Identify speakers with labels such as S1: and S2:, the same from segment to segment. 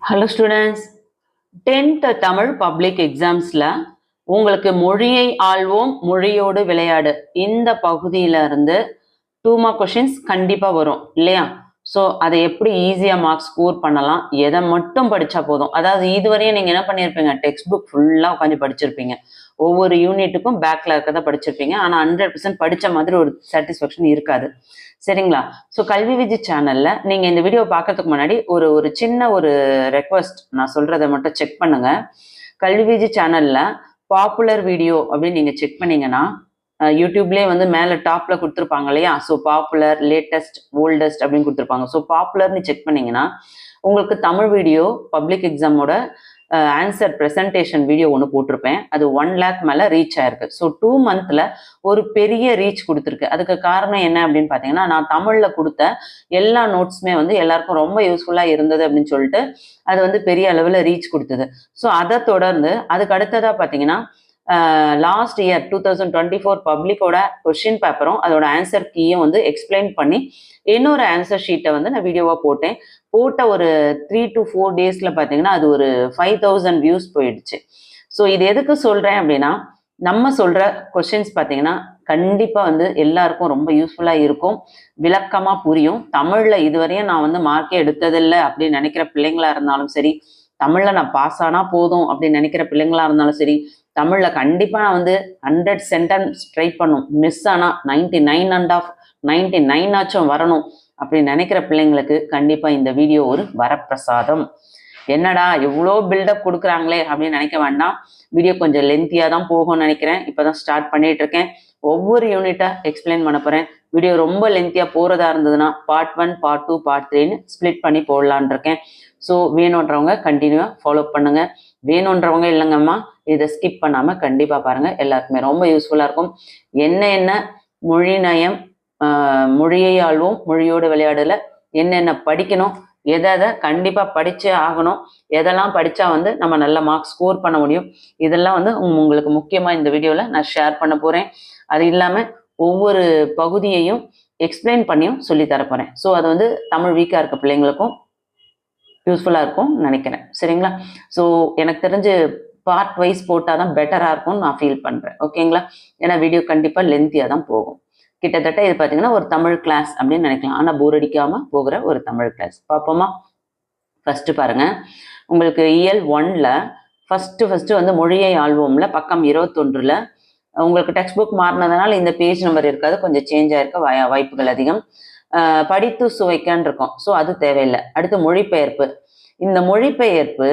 S1: Hello students, 10th Tamil public எக்ஸாம்ஸில் உங்களுக்கு மொழியை ஆள்வோம் மொழியோடு விளையாடு இந்த பகுதியில இருந்து 2 மார்க் கொஷின்ஸ் கண்டிப்பாக வரும் இல்லையா? ஸோ அதை எப்படி ஈஸியாக மார்க் ஸ்கோர் பண்ணலாம், எதை மட்டும் படித்தா போதும். அதாவது இதுவரையும் நீங்கள் என்ன பண்ணியிருப்பீங்க, டெக்ஸ்ட் புக் ஃபுல்லாக உட்காந்து படிச்சிருப்பீங்க, ஒவ்வொரு யூனிட்டுக்கும் பேக்கில் இருக்கதை படிச்சிருப்பீங்க. ஆனால் 100% படித்த மாதிரி ஒரு சாட்டிஸ்ஃபேக்ஷன் இருக்காது, சரிங்களா? ஸோ கல்வி விஜி சேனலில் நீங்கள் இந்த வீடியோ பார்க்கறதுக்கு முன்னாடி ஒரு சின்ன ரெக்வஸ்ட், நான் சொல்கிறத மட்டும் செக் பண்ணுங்கள். கல்வி விஜி சேனலில் பாப்புலர் வீடியோ அப்படின்னு நீங்கள் செக் பண்ணீங்கன்னா யூடியூப்லேயே வந்து மேலே டாப்பில் கொடுத்துருப்பாங்க இல்லையா? ஸோ பாப்புலர், லேட்டஸ்ட், ஓல்டஸ்ட் அப்படின்னு கொடுத்துருப்பாங்க. ஸோ பாப்புலர்னு செக் பண்ணிங்கன்னா உங்களுக்கு தமிழ் வீடியோ பப்ளிக் எக்ஸாமோட ஆன்சர் ப்ரெசன்டேஷன் வீடியோ ஒன்று போட்டிருப்பேன். அது 1 lakh மேலே ரீச் ஆயிருக்கு. ஸோ 2 monthல ஒரு பெரிய ரீச் கொடுத்துருக்கு. அதுக்கு காரணம் என்ன அப்படின்னு பார்த்தீங்கன்னா, நான் தமிழில் கொடுத்த எல்லா நோட்ஸுமே வந்து எல்லாருக்கும் ரொம்ப யூஸ்ஃபுல்லாக இருந்தது அப்படின்னு சொல்லிட்டு அது வந்து பெரிய அளவில் ரீச் கொடுத்தது. ஸோ அதை தொடர்ந்து அதுக்கு அடுத்ததாக பார்த்தீங்கன்னா லாஸ்ட் இயர் 2024 பப்ளிக்கோட கொஷின் பேப்பரும் அதோட ஆன்சர் கீயும் வந்து எக்ஸ்பிளைன் பண்ணி இன்னொரு ஆன்சர் ஷீட்டை வந்து நான் வீடியோவாக போட்டேன். போட்ட ஒரு 3 to 4 daysல பார்த்தீங்கன்னா அது ஒரு 5000 வியூஸ் போயிடுச்சு. ஸோ இது எதுக்கு சொல்கிறேன் அப்படின்னா, நம்ம சொல்கிற கொஷின்ஸ் பார்த்தீங்கன்னா கண்டிப்பாக வந்து எல்லாருக்கும் ரொம்ப யூஸ்ஃபுல்லாக இருக்கும், விளக்கமாக புரியும். தமிழில் இதுவரையும் நான் வந்து மார்க்கே எடுத்ததில்லை அப்படின்னு நினைக்கிற பிள்ளைங்களா இருந்தாலும் சரி, தமிழில் நான் பாஸ் ஆனால் போதும் அப்படின்னு நினைக்கிற பிள்ளைங்களா இருந்தாலும் சரி, தமிழில் கண்டிப்பாக நான் வந்து 100 சென்டென்ஸ் ட்ரை பண்ணும், மிஸ் ஆனால் 99 ஆச்சும் வரணும் அப்படின்னு நினைக்கிற பிள்ளைங்களுக்கு கண்டிப்பாக இந்த வீடியோ ஒரு வரப்பிரசாதம். என்னடா இவ்வளோ பில்டப் கொடுக்குறாங்களே அப்படின்னு நினைக்க வேண்டாம். வீடியோ கொஞ்சம் லென்த்தியாக தான் போகும்னு நினைக்கிறேன். இப்போ தான் ஸ்டார்ட் பண்ணிட்டு இருக்கேன். ஒவ்வொரு யூனிட்டாக எக்ஸ்பிளைன் பண்ண போகிறேன். வீடியோ ரொம்ப லென்த்தியாக போகிறதா இருந்ததுன்னா பார்ட் 1, பார்ட் 2, பார்ட் 3ன்னு ஸ்ப்ளிட் பண்ணி போடலான் இருக்கேன். ஸோ வேணுன்றவங்க கண்டினியூவாக ஃபாலோ பண்ணுங்கள். வேணுன்றவங்க இல்லைங்கம்மா இதை ஸ்கிப் பண்ணாமல் கண்டிப்பாக பாருங்கள், எல்லாருக்குமே ரொம்ப யூஸ்ஃபுல்லாக இருக்கும். என்ன மொழி நயம், மொழியை ஆள்வோம் மொழியோடு விளையாடல என்னென்ன படிக்கணும், எதை கண்டிப்பாக படித்தே ஆகணும், எதெல்லாம் படித்தா வந்து நம்ம நல்ல மார்க் ஸ்கோர் பண்ண முடியும், இதெல்லாம் வந்து உங்களுக்கு முக்கியமாக இந்த வீடியோவில் நான் ஷேர் பண்ண போகிறேன். அது இல்லாமல் ஒவ்வொரு பகுதியையும் எக்ஸ்பிளைன் பண்ணியும் சொல்லி தரப்போகிறேன். ஸோ அது வந்து தமிழ் வீக்காக இருக்க பிள்ளைங்களுக்கும் யூஸ்ஃபுல்லாக இருக்கும் நினைக்கிறேன், சரிங்களா? ஸோ எனக்கு தெரிஞ்சு பார்ட் வைஸ் போட்டால் தான் பெட்டராக இருக்கும்னு நான் ஃபீல் பண்ணுறேன், ஓகேங்களா? ஏன்னா வீடியோ கண்டிப்பாக லென்த்தியாக தான் போகும். கிட்டத்தட்ட இது பார்த்தீங்கன்னா ஒரு தமிழ் கிளாஸ் அப்படின்னு நினைக்கலாம், ஆனால் போர் அடிக்காமல் போகிற ஒரு தமிழ் கிளாஸ். பார்ப்போமா? ஃபஸ்ட்டு பாருங்கள், உங்களுக்கு இயல் 1ல் ஃபஸ்ட்டு வந்து மொழியை ஆள்வோம்ல பக்கம் 21ல் உங்களுக்கு டெக்ஸ்ட் புக் மாறினதுனால இந்த பேஜ் நம்பர் இருக்காது, கொஞ்சம் சேஞ்ச் ஆகிருக்க வாய்ப்புகள் அதிகம். படித்து சுவைக்கன்னு இருக்கும், ஸோ அது தேவையில்லை. அடுத்து மொழிபெயர்ப்பு. இந்த மொழிபெயர்ப்பு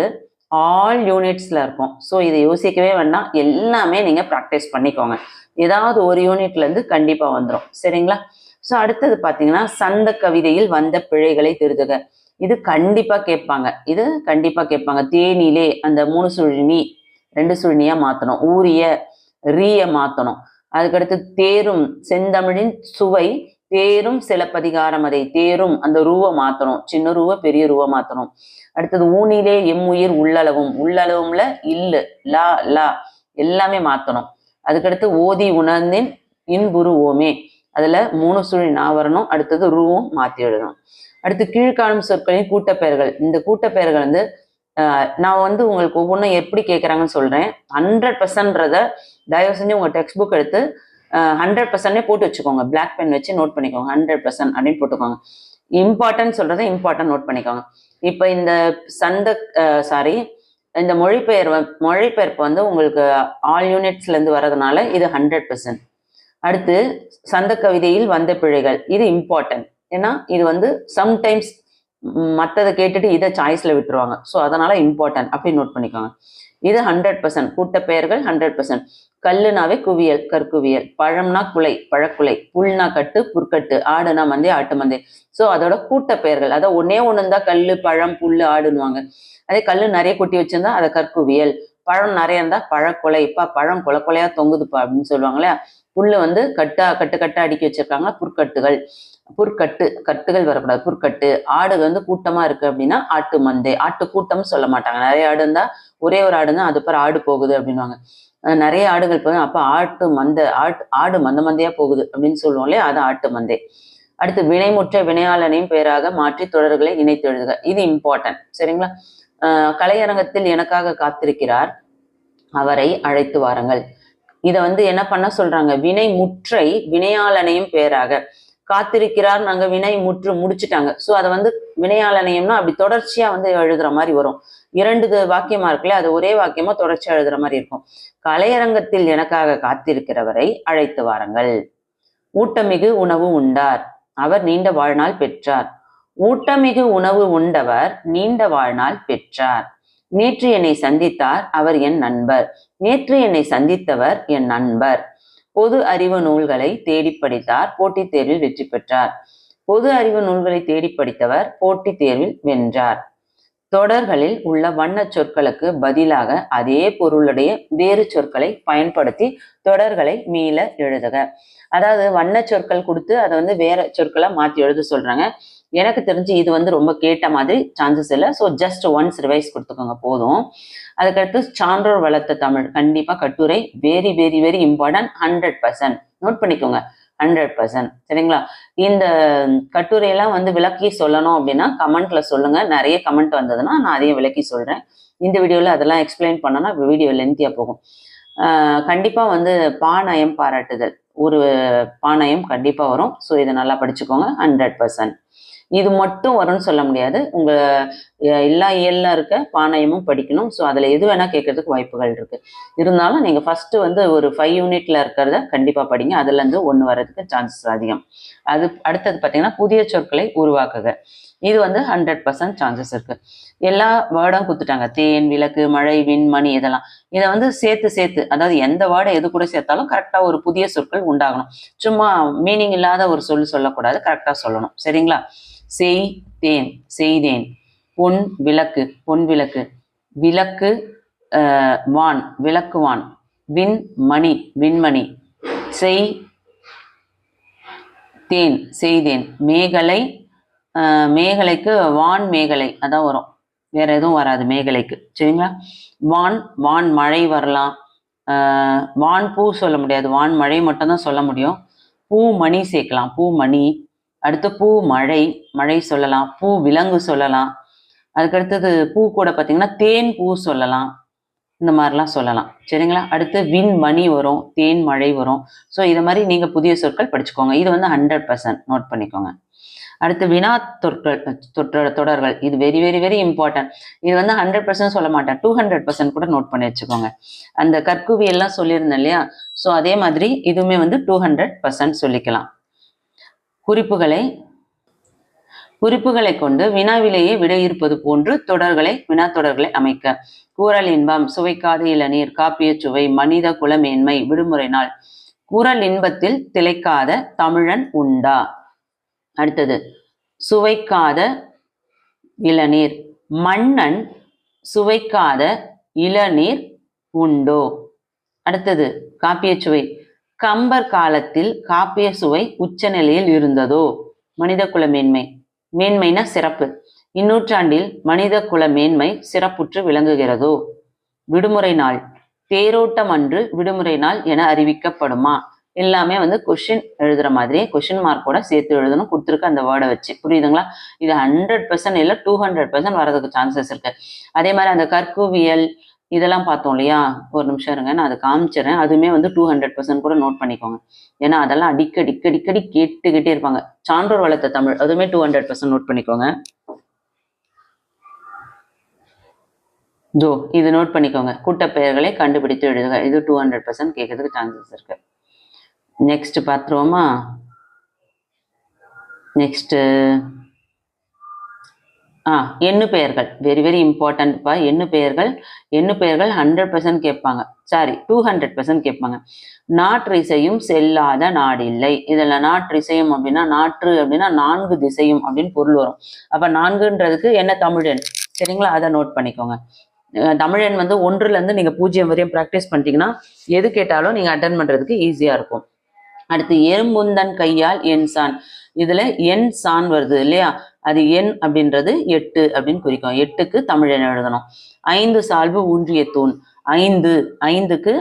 S1: ஆல் யூனிட்ஸில் இருக்கும். ஸோ இதை யோசிக்கவே வேண்டாம், எல்லாமே நீங்கள் ப்ராக்டிஸ் பண்ணிக்கோங்க. ஏதாவது ஒரு யூனிட்லேருந்து கண்டிப்பாக வந்துடும், சரிங்களா? ஸோ அடுத்தது பார்த்தீங்கன்னா சந்த கவிதையில் வந்த பிழைகளை திருத்துக. இது கண்டிப்பாக கேட்பாங்க. தேனிலே அந்த 3 சுழினி 2 சுழினியாக மாற்றணும். ஊரிய ரீய மாற்றணும். அதுக்கடுத்து தேரும் செந்தமிழின் சுவை தேரும் சிலப்பதிகாரம், அதை தேரும் அந்த ரூவை மாற்றணும், சின்ன ரூவை பெரிய ரூவை மாற்றணும். அடுத்தது ஊனிலே எம்முயிர் உள்ளளவும்ல இல்லு லா லா எல்லாமே மாற்றணும். அதுக்கடுத்து ஓதி உணர்ந்தின் இன்புருவோமே, அதில் 3 சுழி நான் வரணும். அடுத்தது ரூவும் மாற்றி எழுதணும். அடுத்து கீழ்காணும் சொற்களின் கூட்டப்பெயர்கள். இந்த கூட்டப்பெயர்கள் வந்து நான் வந்து உங்களுக்கு ஒவ்வொன்றும் எப்படி கேட்குறாங்கன்னு சொல்கிறேன். 100%ன்றதை தயவு செஞ்சு உங்கள் டெக்ஸ்ட் புக் எடுத்து 100%நே போட்டு வச்சுக்கோங்க. பிளாக் பென் வச்சு நோட் பண்ணிக்கோங்க, 100% அப்படின்னு போட்டுக்கோங்க. இம்பார்ட்டன்ட் சொல்கிறத இம்பார்ட்டன்ட் நோட் பண்ணிக்கோங்க. இப்போ இந்த இந்த மொழிபெயர்ப்பு வந்து உங்களுக்கு ஆல் யூனிட்ஸ்லேருந்து வர்றதுனால இது 100%. அடுத்து சந்த கவிதையில் வந்த பிழைகள், இது இம்பார்ட்டன்ட். ஏன்னா இது வந்து சம்டைம்ஸ் மற்றதை கேட்டுட்டு இதை சாய்ஸில் விட்டுருவாங்க. ஸோ அதனால் இம்பார்ட்டன்ட் அப்படி நோட் பண்ணிக்கோங்க. இது 100%. கூட்டப்பெயர்கள் 100%. கல்லுனாவே குவியல், கற்குவியல். பழம்னா குலை, பழக்குலை. புல்னா கட்டு, புற்கட்டு. ஆடுனா மந்தே, ஆட்டு மந்தே. ஸோ அதோட கூட்டப்பெயர்கள், அதை ஒன்னே இருந்தால் கல், பழம், புல், ஆடுன்னுவாங்க. அதே கல் நிறைய கொட்டி வச்சிருந்தா அதை கற்குவியல். பழம் நிறைய இருந்தால் பழக்கொலை, இப்பா பழம் கொலையா தொங்குதுப்பா அப்படின்னு சொல்லுவாங்களே. புல்லு வந்து கட்டு அடுக்கி வச்சிருக்காங்க, கட்டுகள் வரக்கூடாது, புற்கட்டு. ஆடு வந்து கூட்டமா இருக்கு அப்படின்னா ஆட்டு மந்தே. ஆட்டு கூட்டம் சொல்ல மாட்டாங்க, நிறைய ஆடு இருந்தா ஒரே ஒரு ஆடு தான் அது பேர் ஆடு போகுது அப்படின்வாங்க. நிறைய ஆடுகள் போகுது, அப்ப ஆடு மந்தையா போகுது அப்படின்னு சொல்லுவோம் இல்லையா, அது ஆட்டு மந்தே. அடுத்து வினைமுற்ற வினையாளனையும் பேராக மாற்றி தொடர்களை இணைத்து எழுதுக. இது இம்பார்ட்டன்ட், சரிங்களா? கலையரங்கத்தில் எனக்காக காத்திருக்கிறார், அவரை அழைத்து வாருங்கள். இதை வந்து என்ன பண்ண சொல்றாங்க, வினை முற்றை வினையாளனையும் பேராக. காத்திருக்கிறார் நாங்க வினை முற்று முடிச்சுட்டாங்க. ஸோ அதை வந்து வினையாளனையும்னா அப்படி தொடர்ச்சியா வந்து எழுதுற மாதிரி வரும். 2 வாக்கியமா இருக்குல்ல, அது ஒரே வாக்கியமா தொடர்ச்சியா எழுதுற மாதிரி இருக்கும். கலையரங்கத்தில் எனக்காக காத்திருக்கிறவரை அழைத்து வாருங்கள். ஊட்டமிகு உணவு உண்டார், அவர் நீண்ட வாழ்நாள் பெற்றார். ஊட்டமிகு உணவு உண்டவர் நீண்ட வாழ்நாள் பெற்றார். நேற்று என்னை சந்தித்தார், அவர் என் நண்பர். நேற்று என்னை சந்தித்தவர் என் நண்பர். பொது அறிவு நூல்களை தேடி படித்தார், போட்டித் தேர்வில் வெற்றி பெற்றார். பொது அறிவு நூல்களை தேடி படித்தவர் போட்டித் தேர்வில் வென்றார். தொடர்களில் உள்ள வண்ண சொற்களுக்கு பதிலாக அதே பொருளுடைய வேறு சொற்களை பயன்படுத்தி தொடர்களை மீள எழுதுக. அதாவது வண்ண சொற்கள் கொடுத்து அதை வந்து வேற சொற்களை மாற்றி எழுத சொல்றாங்க. எனக்கு தெரிஞ்சு இது வந்து ரொம்ப கேட்ட மாதிரி சான்சஸ் இல்லை. ஸோ ஜஸ்ட் ஒன்ஸ் ரிவைஸ் கொடுத்துக்கோங்க போதும். அதுக்கடுத்து சான்றோர் வளர்த்த தமிழ், கண்டிப்பா கட்டுரை very very very important. 100% note பண்ணிக்கோங்க. 100%. சரிங்களா? இந்த கட்டுரையெல்லாம் வந்து விளக்கி சொல்லணும் அப்படின்னா கமெண்ட்ல சொல்லுங்க. நிறைய கமெண்ட் வந்ததுன்னா நான் அதையும் விளக்கி சொல்றேன். இந்த வீடியோவில் அதெல்லாம் எக்ஸ்பிளைன் பண்ணோன்னா வீடியோ லென்த்தியா போகும். கண்டிப்பா வந்து பாநயம் பாராட்டுதல், ஒரு பாநயம் கண்டிப்பா வரும். ஸோ இதை நல்லா படிச்சுக்கோங்க. 100%. இது மட்டும் வரும்னு சொல்ல முடியாது. உங்க எல்லா இயல்ல இருக்க பாநயமும் படிக்கணும். ஸோ அதுல எது வேணா கேட்கறதுக்கு வாய்ப்புகள் இருக்கு. இருந்தாலும் நீங்க ஃபர்ஸ்ட் வந்து ஒரு 5 யூனிட்ல இருக்கிறத கண்டிப்பா படிங்க. அதுல இருந்து 1 வர்றதுக்கு சான்சஸ் அதிகம். அது அடுத்தது பார்த்தீங்கன்னா புதிய சொற்களை உருவாக்குக. இது வந்து 100% சான்சஸ் இருக்கு. எல்லா வேர்டும் கொடுத்துட்டாங்க, தேன், விளக்கு, மழை, விண், மணி, இதெல்லாம். இதை வந்து சேர்த்து அதாவது எந்த வேர்டை எது கூட சேர்த்தாலும் கரெக்டா ஒரு புதிய சொற்கள் உண்டாகணும். சும்மா மீனிங் இல்லாத ஒரு சொல்லக்கூடாது, கரெக்டா சொல்லணும். சரிங்களா? செய் தேன், செய்தேன். பொன் விளக்கு, பொன் விளக்கு. விளக்கு வான், விளக்குவான். விண் மணி, விண்மணி. செய் தேன், செய்தேன். மேகலை, மேகலைக்கு வான் மேகலை அதான் வரும், வேற எதுவும் வராது மேகலைக்கு. சரிங்களா? வான், வான் மழை வரலாம். வான் பூ சொல்ல முடியாது, வான் மழை மட்டும்தான் சொல்ல முடியும். பூ மணி சேர்க்கலாம், பூ மணி. அடுத்து பூ மழை, மழை சொல்லலாம். பூ விலங்கு சொல்லலாம். அதுக்கடுத்தது பூ கூட பார்த்தீங்கன்னா தேன் பூ சொல்லலாம். இந்த மாதிரிலாம் சொல்லலாம். சரிங்களா? அடுத்து விண் மணி வரும், தேன் மழை வரும். ஸோ இதை மாதிரி நீங்க புதிய சொற்கள் படிச்சுக்கோங்க. இது வந்து 100% நோட் பண்ணிக்கோங்க. அடுத்து வினா தொடர்கள், இது வெரி வெரி வெரி இம்பார்ட்டன்ட். இது வந்து 100% சொல்ல மாட்டேன், 200% கூட நோட் பண்ணி வச்சுக்கோங்க. அந்த கற்குவியெல்லாம் சொல்லியிருந்தேன் இல்லையா? ஸோ அதே மாதிரி இதுவுமே வந்து 200% சொல்லிக்கலாம். குறிப்புகளை கொண்டு வினாவிலேயே விடையிருப்பது போன்று வினா தொடர்களை அமைக்க. கூறல் இன்பம், சுவைக்காத இளநீர், காப்பிய சுவை, மனித குலமேன்மை, விடுமுறை நாள். கூறல் இன்பத்தில் திளைக்காத தமிழன் உண்டா? அடுத்தது சுவைக்காத இளநீர், மன்னன் சுவைக்காத இளநீர் உண்டோ? அடுத்தது காப்பிய சுவை, கம்பர் காலத்தில் காப்பிய சுவை உச்ச நிலையில் இருந்ததோ? மனித குல மேன்மை, மேன்மைனா சிறப்பு. இந்நூற்றாண்டில் மனித குல மேன்மை சிறப்புற்று விளங்குகிறதோ? விடுமுறை நாள், தேரோட்டம் அன்று விடுமுறை நாள் என அறிவிக்கப்படுமா? எல்லாமே வந்து கொஸ்டின் எழுதுற மாதிரியே கொஸ்டின் மார்க்கோட சேர்த்து எழுதணும், கொடுத்துருக்க அந்த வேர்டை வச்சு. புரியுதுங்களா? இது 100% இல்லை, 200% வரதுக்கு சான்சஸ் இருக்கு. அதே மாதிரி அந்த கற்குவியல் இதெல்லாம் பார்த்தோம் இல்லையா? ஒரு நிமிஷம் இருங்க, நான் அதை காமிச்சிடறேன். அதுவுமே வந்து 200% கூட நோட் பண்ணிக்கோங்க. ஏன்னா அதெல்லாம் அடிக்கடி கேட்டுக்கிட்டே இருப்பாங்க. சான்றோர் வளர்த்த தமிழ், அதுவுமே 200% நோட் பண்ணிக்கோங்க. ஜோ இது நோட் பண்ணிக்கோங்க. கூட்டப்பெயர்களை கண்டுபிடித்து எழுதுக. இது 200% கேட்கறதுக்கு சான்சஸ் இருக்கு. நெக்ஸ்ட் பார்த்துருவோமா? நெக்ஸ்ட் எண்ணு பெயர்கள், வெரி வெரி இம்பார்ட்டன்ட்ப்பா. எண்ணு பெயர்கள் 100% கேட்பாங்க. சாரி, 200% கேட்பாங்க. நாற்றிசையும் செல்லாத நாடில்லை. இதுல நாற்றிசையும் அப்படின்னா, நாற்று அப்படின்னா 4 திசையும் அப்படின்னு பொருள் வரும். அப்ப 4ன்றதுக்கு என்ன தமிழெண்? சரிங்களா? அதை நோட் பண்ணிக்கோங்க. தமிழெண் வந்து 1ல இருந்து நீங்க 0 வரையும் ப்ராக்டிஸ் பண்ணிட்டீங்கன்னா எது கேட்டாலும் நீங்க அட்டன் பண்றதுக்கு ஈஸியா இருக்கும். அடுத்து எறும்புந்தன் கையால் என் சான், இதுல என் சான் வருது இல்லையா? அது எண் அப்படின்றது 8 அப்படின்னு குறிக்கும். 8க்கு தமிழெண் எழுதணும். 5 சால்பு ஊன்றிய தூண், 5க்கு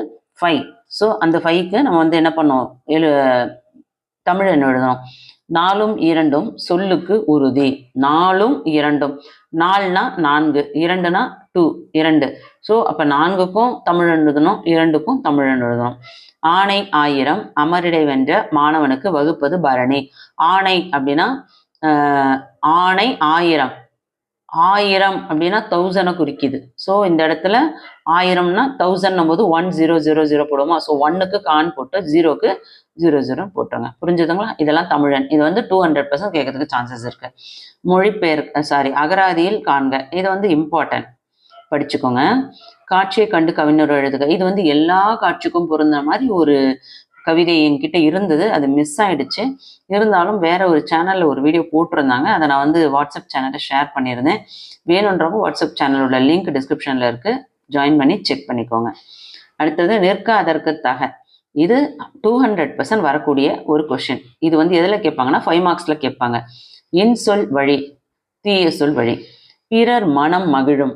S1: 5. ஸோ அந்த 5க்கு நம்ம வந்து என்ன பண்ணோம், தமிழெண் எழுதணும். நாலும் இரண்டும் சொல்லுக்கு உறுதி. நாலும் இரண்டும், நாலுனா 4, 2னா 2, 2. ஸோ அப்போ 4க்கும் தமிழ் எழுதணும், 2க்கும் தமிழ் எழுதணும். ஆணை 1000 அமரிடை வென்ற மாணவனுக்கு வகுப்பது பரணி. ஆணை அப்படின்னா ஆணை 1000, 1000 அப்படின்னா 1000 குறிக்குது. ஸோ இந்த இடத்துல 1000னா 1000 போது 1000 போடுவோமா? ஸோ 1க்கு கான் போட்டு 0க்கு 00 போட்டுருங்க. புரிஞ்சுதுங்களா? இதெல்லாம் தமிழன். இது வந்து 200% கேட்கறதுக்கு சான்சஸ் இருக்கு. மொழிபெயர் அகராதியில் காண்க. இது வந்து இம்பார்ட்டன்ட், படிச்சுக்கோங்க. காட்சியை கண்டு கவிஞர் எழுதுக. இது வந்து எல்லா காட்சிக்கும் பொருந்த மாதிரி ஒரு கவிதை என்கிட்ட இருந்தது, அது மிஸ் ஆயிடுச்சு. இருந்தாலும் வேற ஒரு சேனல்ல ஒரு வீடியோ போட்டிருந்தாங்க, அதை நான் வந்து வாட்ஸ்அப் சேனல்ல ஷேர் பண்ணியிருந்தேன். வேணுன்றவங்க வாட்ஸ்அப் சேனலோட லிங்க் டிஸ்கிரிப்ஷன்ல இருக்கு, ஜாயின் பண்ணி செக் பண்ணிக்கோங்க. அடுத்தது நிற்க அதற்கு தக. இது 200% வரக்கூடிய ஒரு கொஸ்டின். இது வந்து எதில் கேட்பாங்கன்னா 5 மார்க்ஸ்ல கேட்பாங்க. இன்சொல் வழி, தீய சொல் வழி. பிறர் மனம் மகிழும்,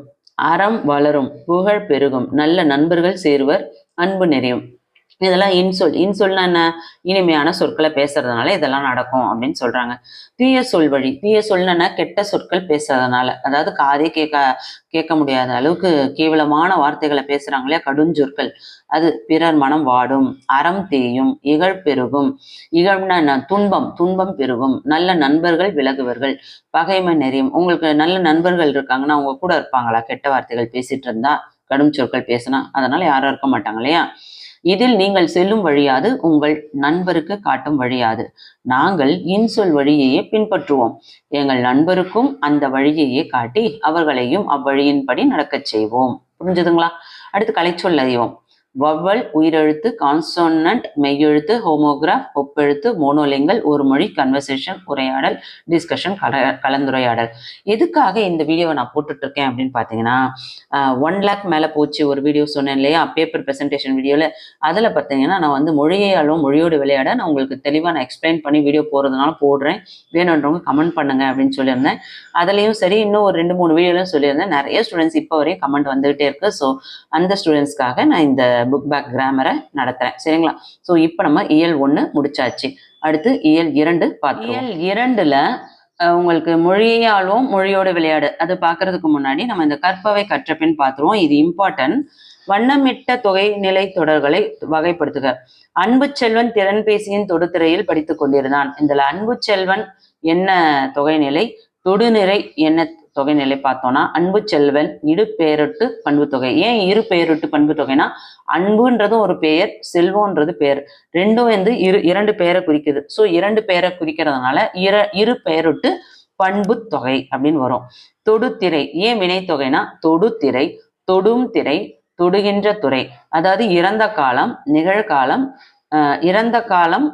S1: அறம் வளரும், புகழ் பெருகும், நல்ல நண்பர்கள் சேருவர், அன்பு நெறியும். இதெல்லாம் இன்சொல். இன்சொல்னா என்ன? இனிமையான சொற்களை பேசுறதுனால இதெல்லாம் நடக்கும் அப்படின்னு சொல்றாங்க. தீய சொல் வழி. தீய சொல்னா கெட்ட சொற்கள் பேசுறதுனால, அதாவது காதே கேட்க முடியாத அளவுக்கு கேவலமான வார்த்தைகளை பேசுறாங்களே, கடுஞ்சொற்கள். அது பிறர் மனம் வாடும், அறம் தேயும், இகழ் பெருகும். இகழ்னா என்ன? துன்பம் பெருகும், நல்ல நண்பர்கள் விலகுவர்கள், பகைமை நெறியும். உங்களுக்கு நல்ல நண்பர்கள் இருக்காங்கன்னா அவங்க கூட இருப்பாங்களா கெட்ட வார்த்தைகள் பேசிட்டு இருந்தா, கடும் சொற்கள் பேசினா? அதனால யாரும் இருக்க மாட்டாங்க இல்லையா? இதில் நீங்கள் செல்லும் வழியாது, உங்கள் நண்பருக்கு காட்டும் வழியாது. நாங்கள் இன்சொல் வழியையே பின்பற்றுவோம், எங்கள் நண்பருக்கும் அந்த வழியையே காட்டி அவர்களையும் அவ்வழியின்படி நடக்கச் செய்வோம். புரிஞ்சுதுங்களா? அடுத்து கலைச்சொல் அறிவோம். வவ்வல், உயிரெழுத்து, கான்சோனன்ட், மெய்யெழுத்து, ஹோமோகிராஃப், ஒப்பெழுத்து, மோனோலிங்கல், ஒரு மொழி, கன்வர்சேஷன், உரையாடல், டிஸ்கஷன், கலந்துரையாடல். எதுக்காக இந்த வீடியோவை நான் போட்டுட்டு இருக்கேன் அப்படின்னு பார்த்தீங்கன்னா, 1 lakh மேலே போச்சு ஒரு வீடியோ சொன்னேன் இல்லையா, பேப்பர் ப்ரெசன்டேஷன் வீடியோவில். அதில் பார்த்தீங்கன்னா நான் வந்து மொழியாலும் மொழியோடு விளையாட நான் உங்களுக்கு தெளிவாக நான் எக்ஸ்பிளைன் பண்ணி வீடியோ போடுறதுனால போடுறேன், வேணுன்றவங்க கமெண்ட் பண்ணுங்க அப்படின்னு சொல்லியிருந்தேன். அதுலேயும் சரி, இன்னும் ஒரு 2-3 வீடியோலையும் சொல்லியிருந்தேன். நிறைய ஸ்டூடெண்ட்ஸ் இப்போ வரையும் கமெண்ட் வந்துகிட்டே இருக்கு. ஸோ அந்த ஸ்டூடெண்ட்ஸ்க்காக நான் இந்த புக் பேக் கிராமரை நடத்துறேன். சரிங்களா? ஸோ இப்போ நம்ம இயல் 1 முடிச்சாச்சு. அடுத்து இயல் 2 பார்த்தோம். இயல் 2ல உங்களுக்கு மொழியாலும் மொழியோடு விளையாடு அது பார்க்கறதுக்கு முன்னாடி நம்ம இந்த கற்பவை கற்றபின் பார்த்துருவோம். இது இம்பார்ட்டன்ட். வண்ணமிட்ட தொகை நிலை தொடர்களை வகைப்படுத்துக. அன்பு செல்வன் திறன்பேசியின் தொடுதிரையில் படித்துக் கொண்டிருந்தான். இதுல அன்பு செல்வன் என்ன தொகைநிலை, தொடுநிறை என்ன தொகைநிலை பார்த்தோம்னா, அன்பு செல்வன் இரு பெயரொட்டு பண்பு தொகை. ஏன் இரு பெயரொட்டு பண்பு தொகைனா, அன்புன்றதும் ஒரு பெயர், செல்வம்ன்றது பெயர், ரெண்டும் வந்து இரண்டு பெயரை குறிக்குது. ஸோ 2 பெயரை குறிக்கிறதுனால இரு பெயரொட்டு பண்பு தொகை அப்படின்னு வரும். தொடுதிரை ஏன் வினை தொகைனா, தொடுதிரை, தொடும் திரை, தொடுகின்ற துறை. அதாவது இறந்த காலம், நிகழ்காலம், இறந்த காலம்,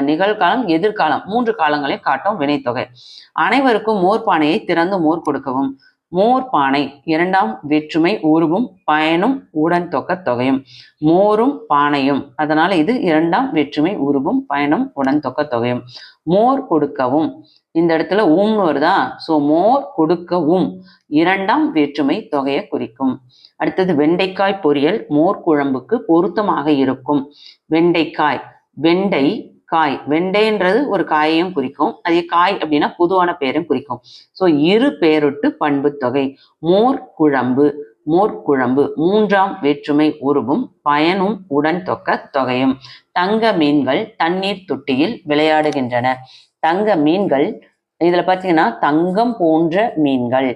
S1: நிகழ்காலம், எதிர்காலம், 3 காலங்களை காட்டும் வினைத்தொகை. அனைவருக்கும் மோர்பானையை திறந்து மோர் கொடுக்கவும். மோர் பானை 2ஆம் வேற்றுமை உருவும் பயனும் உடன் தொக்க தொகையும். மோரும் பானையும், அதனால இது 2ஆம் வேற்றுமை உருவும் பயனும் உடன் தொக்க தொகையும். மோர் கொடுக்கவும், இந்த இடத்துல ஊம்னு வருதா? ஸோ மோர் கொடுக்கவும் 2ஆம் வேற்றுமை தொகையை குறிக்கும். அடுத்தது வெண்டைக்காய் பொரியல் மோர் குழம்புக்கு பொருத்தமாக இருக்கும். வெண்டைக்காய், வெண்டை காய், வெண்டைன்றது ஒரு காயையும் குறிக்கும், அதே காய் அப்படின்னா பொதுவான பெயரும் குறிக்கும். ஸோ இரு பெயரொட்டு பண்பு தொகை. மோர் குழம்பு, மோர் குழம்பு 3ஆம் வேற்றுமை உருவும் பயனும் உடன் தொக்க தொகையும். தங்க மீன்கள் தண்ணீர் தொட்டியில் விளையாடுகின்றன. தங்க மீன்கள், இதுல பாத்தீங்கன்னா தங்கம் போன்ற மீன்கள்,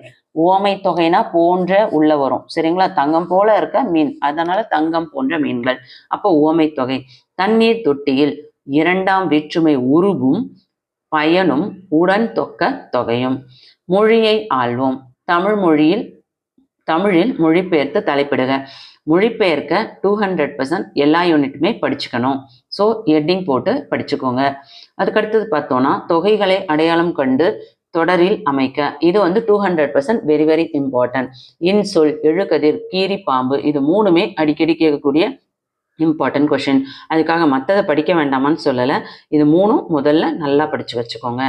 S1: உவமை தொகைனா போன்ற உள்ள வரும். சரிங்களா? தங்கம் போல இருக்க மீன், அதனால தங்கம் போன்ற மீன்கள். அப்போ உவமை தொகை. தண்ணீர் தொட்டியில் 2ஆம் வேற்றுமை உருவும் பயனும் உடன் தொக்க தொகையும். மொழியை ஆள்வோம். தமிழில் மொழிபெயர்த்து தலைப்பிடுக. மொழிபெயர்க்க 200% எல்லா யூனிட்டுமே படிச்சுக்கணும். ஸோ ஹெட்டிங் போட்டு படிச்சுக்கோங்க. அதுக்கடுத்தது பார்த்தோம்னா, தொகைகளை அடையாளம் கண்டு தொடரில் அமைக்க. இது வந்து 200% வெரி வெரி இம்பார்ட்டன்ட். இன்சொல், எழுகதிர், கீரி பாம்பு, இது 3மே அடிக்கடி கேட்கக்கூடிய இம்பார்ட்டன்ட் கொஷின். அதுக்காக மற்றதை படிக்க வேண்டாமான்னு சொல்லலை, இது 3ம் முதல்ல நல்லா படிச்சு வச்சுக்கோங்க.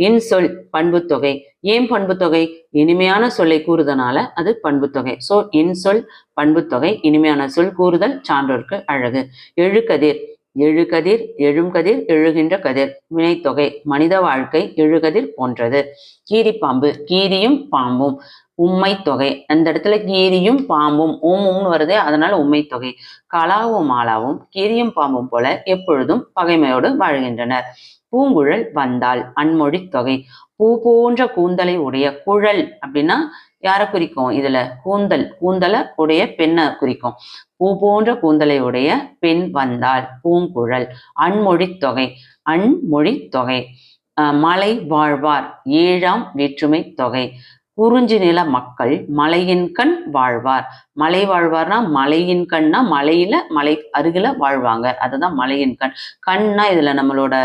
S1: இன்சொல் பண்பு தொகை. ஏன் பண்பு தொகை? இனிமையான சொல்லை கூறுதனால அது பண்பு தொகை. ஸோ இன்சொல் பண்பு தொகை, இனிமையான சொல் கூறுதல், சான்றோருக்கு அழகு. எழுகதிர், எழுகதிர், எழும்கதிர், எழுகின்ற கதிர். வினைத்தொகை, மனித வாழ்க்கை எழுகதிர் போன்றது. கீரிப்பாம்பு, கீரியும் பாம்பும். உம்மை தொகை, அந்த இடத்துல கீரியும் பாம்பும் உம்னு வருது, அதனால உம்மை தொகை. கலாவும் மாலாவும் கீரியும் பாம்பும் போல எப்பொழுதும் பகைமையோடு வாழ்கின்றனர். பூங்குழல் வந்தாள். அன்மொழி தொகை. பூ போன்ற கூந்தலை உடைய. குழல் அப்படின்னா யாரை குறிக்கும்? இதுல கூந்தல், கூந்தலை உடைய பெண்ணை குறிக்கும். பூ போன்ற கூந்தலை உடைய பெண் வந்தாள். பூங்குழல். அன்மொழி தொகை. அன்மொழி தொகை. மலை வாழ்வார். ஏழாம் வேற்றுமை தொகை. குறிஞ்சி நில மக்கள் மலையின் கண் வாழ்வார். மலை வாழ்வார்னா மலையின் கண்னா மலையில, மலை அருகில வாழ்வாங்க, அதுதான் மலையின் கண். கண்ணா இதுல நம்மளோட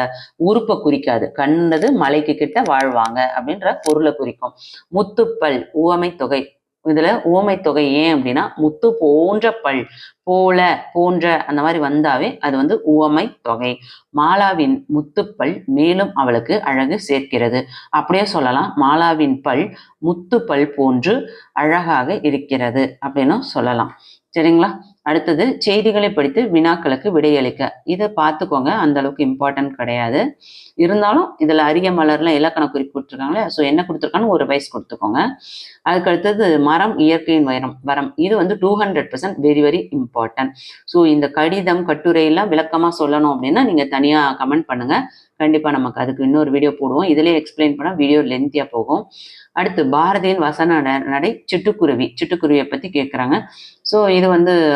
S1: உறுப்பை குறிக்காது, கண்ணது மலைக்கு கிட்ட வாழ்வாங்க அப்படின்ற பொருளை குறிக்கும். முத்துப்பல், உவமை தொகை. இதுல உவமை தொகை ஏன் அப்படின்னா முத்து போன்ற பல், போல, போன்ற அந்த மாதிரி வந்தாவே அது உவமை தொகை. மாலாவின் முத்துப்பல் மேலும் அவளுக்கு அழகு சேர்க்கிறது. அப்படியே சொல்லலாம், மாலாவின் பல் முத்துப்பல் போன்று அழகாக இருக்கிறது அப்படின்னு சொல்லலாம். சரிங்களா? அடுத்தது செய்திகளை படித்து வினாக்களுக்கு விடையளிக்க. இதை பார்த்துக்கோங்க, அந்த அளவுக்கு இம்பார்ட்டன்ட் கிடையாது. இருந்தாலும் இதுல அரிய மலர்ல இலக்கண குறிப்பு கொடுத்துருக்காங்களே, ஸோ என்ன கொடுத்துருக்கான்னு ஒரு வயசு கொடுத்துக்கோங்க. அதுக்கு அடுத்தது மரம் இயற்கையின் வரம். இது 200% வெரி வெரி இம்பார்ட்டன்ட். ஸோ இந்த கடிதம் கட்டுரையெல்லாம் விளக்கமா சொல்லணும் அப்படின்னா நீங்க தனியா கமெண்ட் பண்ணுங்க, கண்டிப்பா நமக்கு அதுக்கு இன்னொரு வீடியோ போடுவோம். இதுலயே எக்ஸ்பிளைன் பண்ணா வீடியோ லென்த்தியா போகும். அடுத்து பாரதியின் வசன நடை. சிட்டுக்குருவி, சிட்டுக்குருவியை பத்தி கேட்குறாங்க. ஸோ இது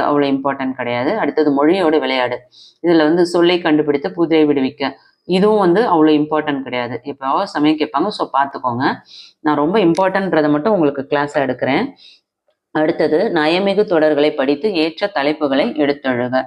S1: அவ்வளோ இம்பார்ட்டன்ட் கிடையாது. அடுத்தது மொழியோட விளையாடு. இதுல சொல்லை கண்டுபிடித்து புதிரை விடுவிக்க. இதுவும் அவ்வளோ இம்பார்ட்டன்ட் கிடையாது, இப்போ சமயம் கேட்பாங்க, ஸோ பார்த்துக்கோங்க. நான் ரொம்ப இம்பார்ட்டன்றதை மட்டும் உங்களுக்கு கிளாஸாக எடுக்கிறேன். அடுத்தது நயமிகு தொடர்களை படித்து ஏற்ற தலைப்புகளை எடுத்தெழுக.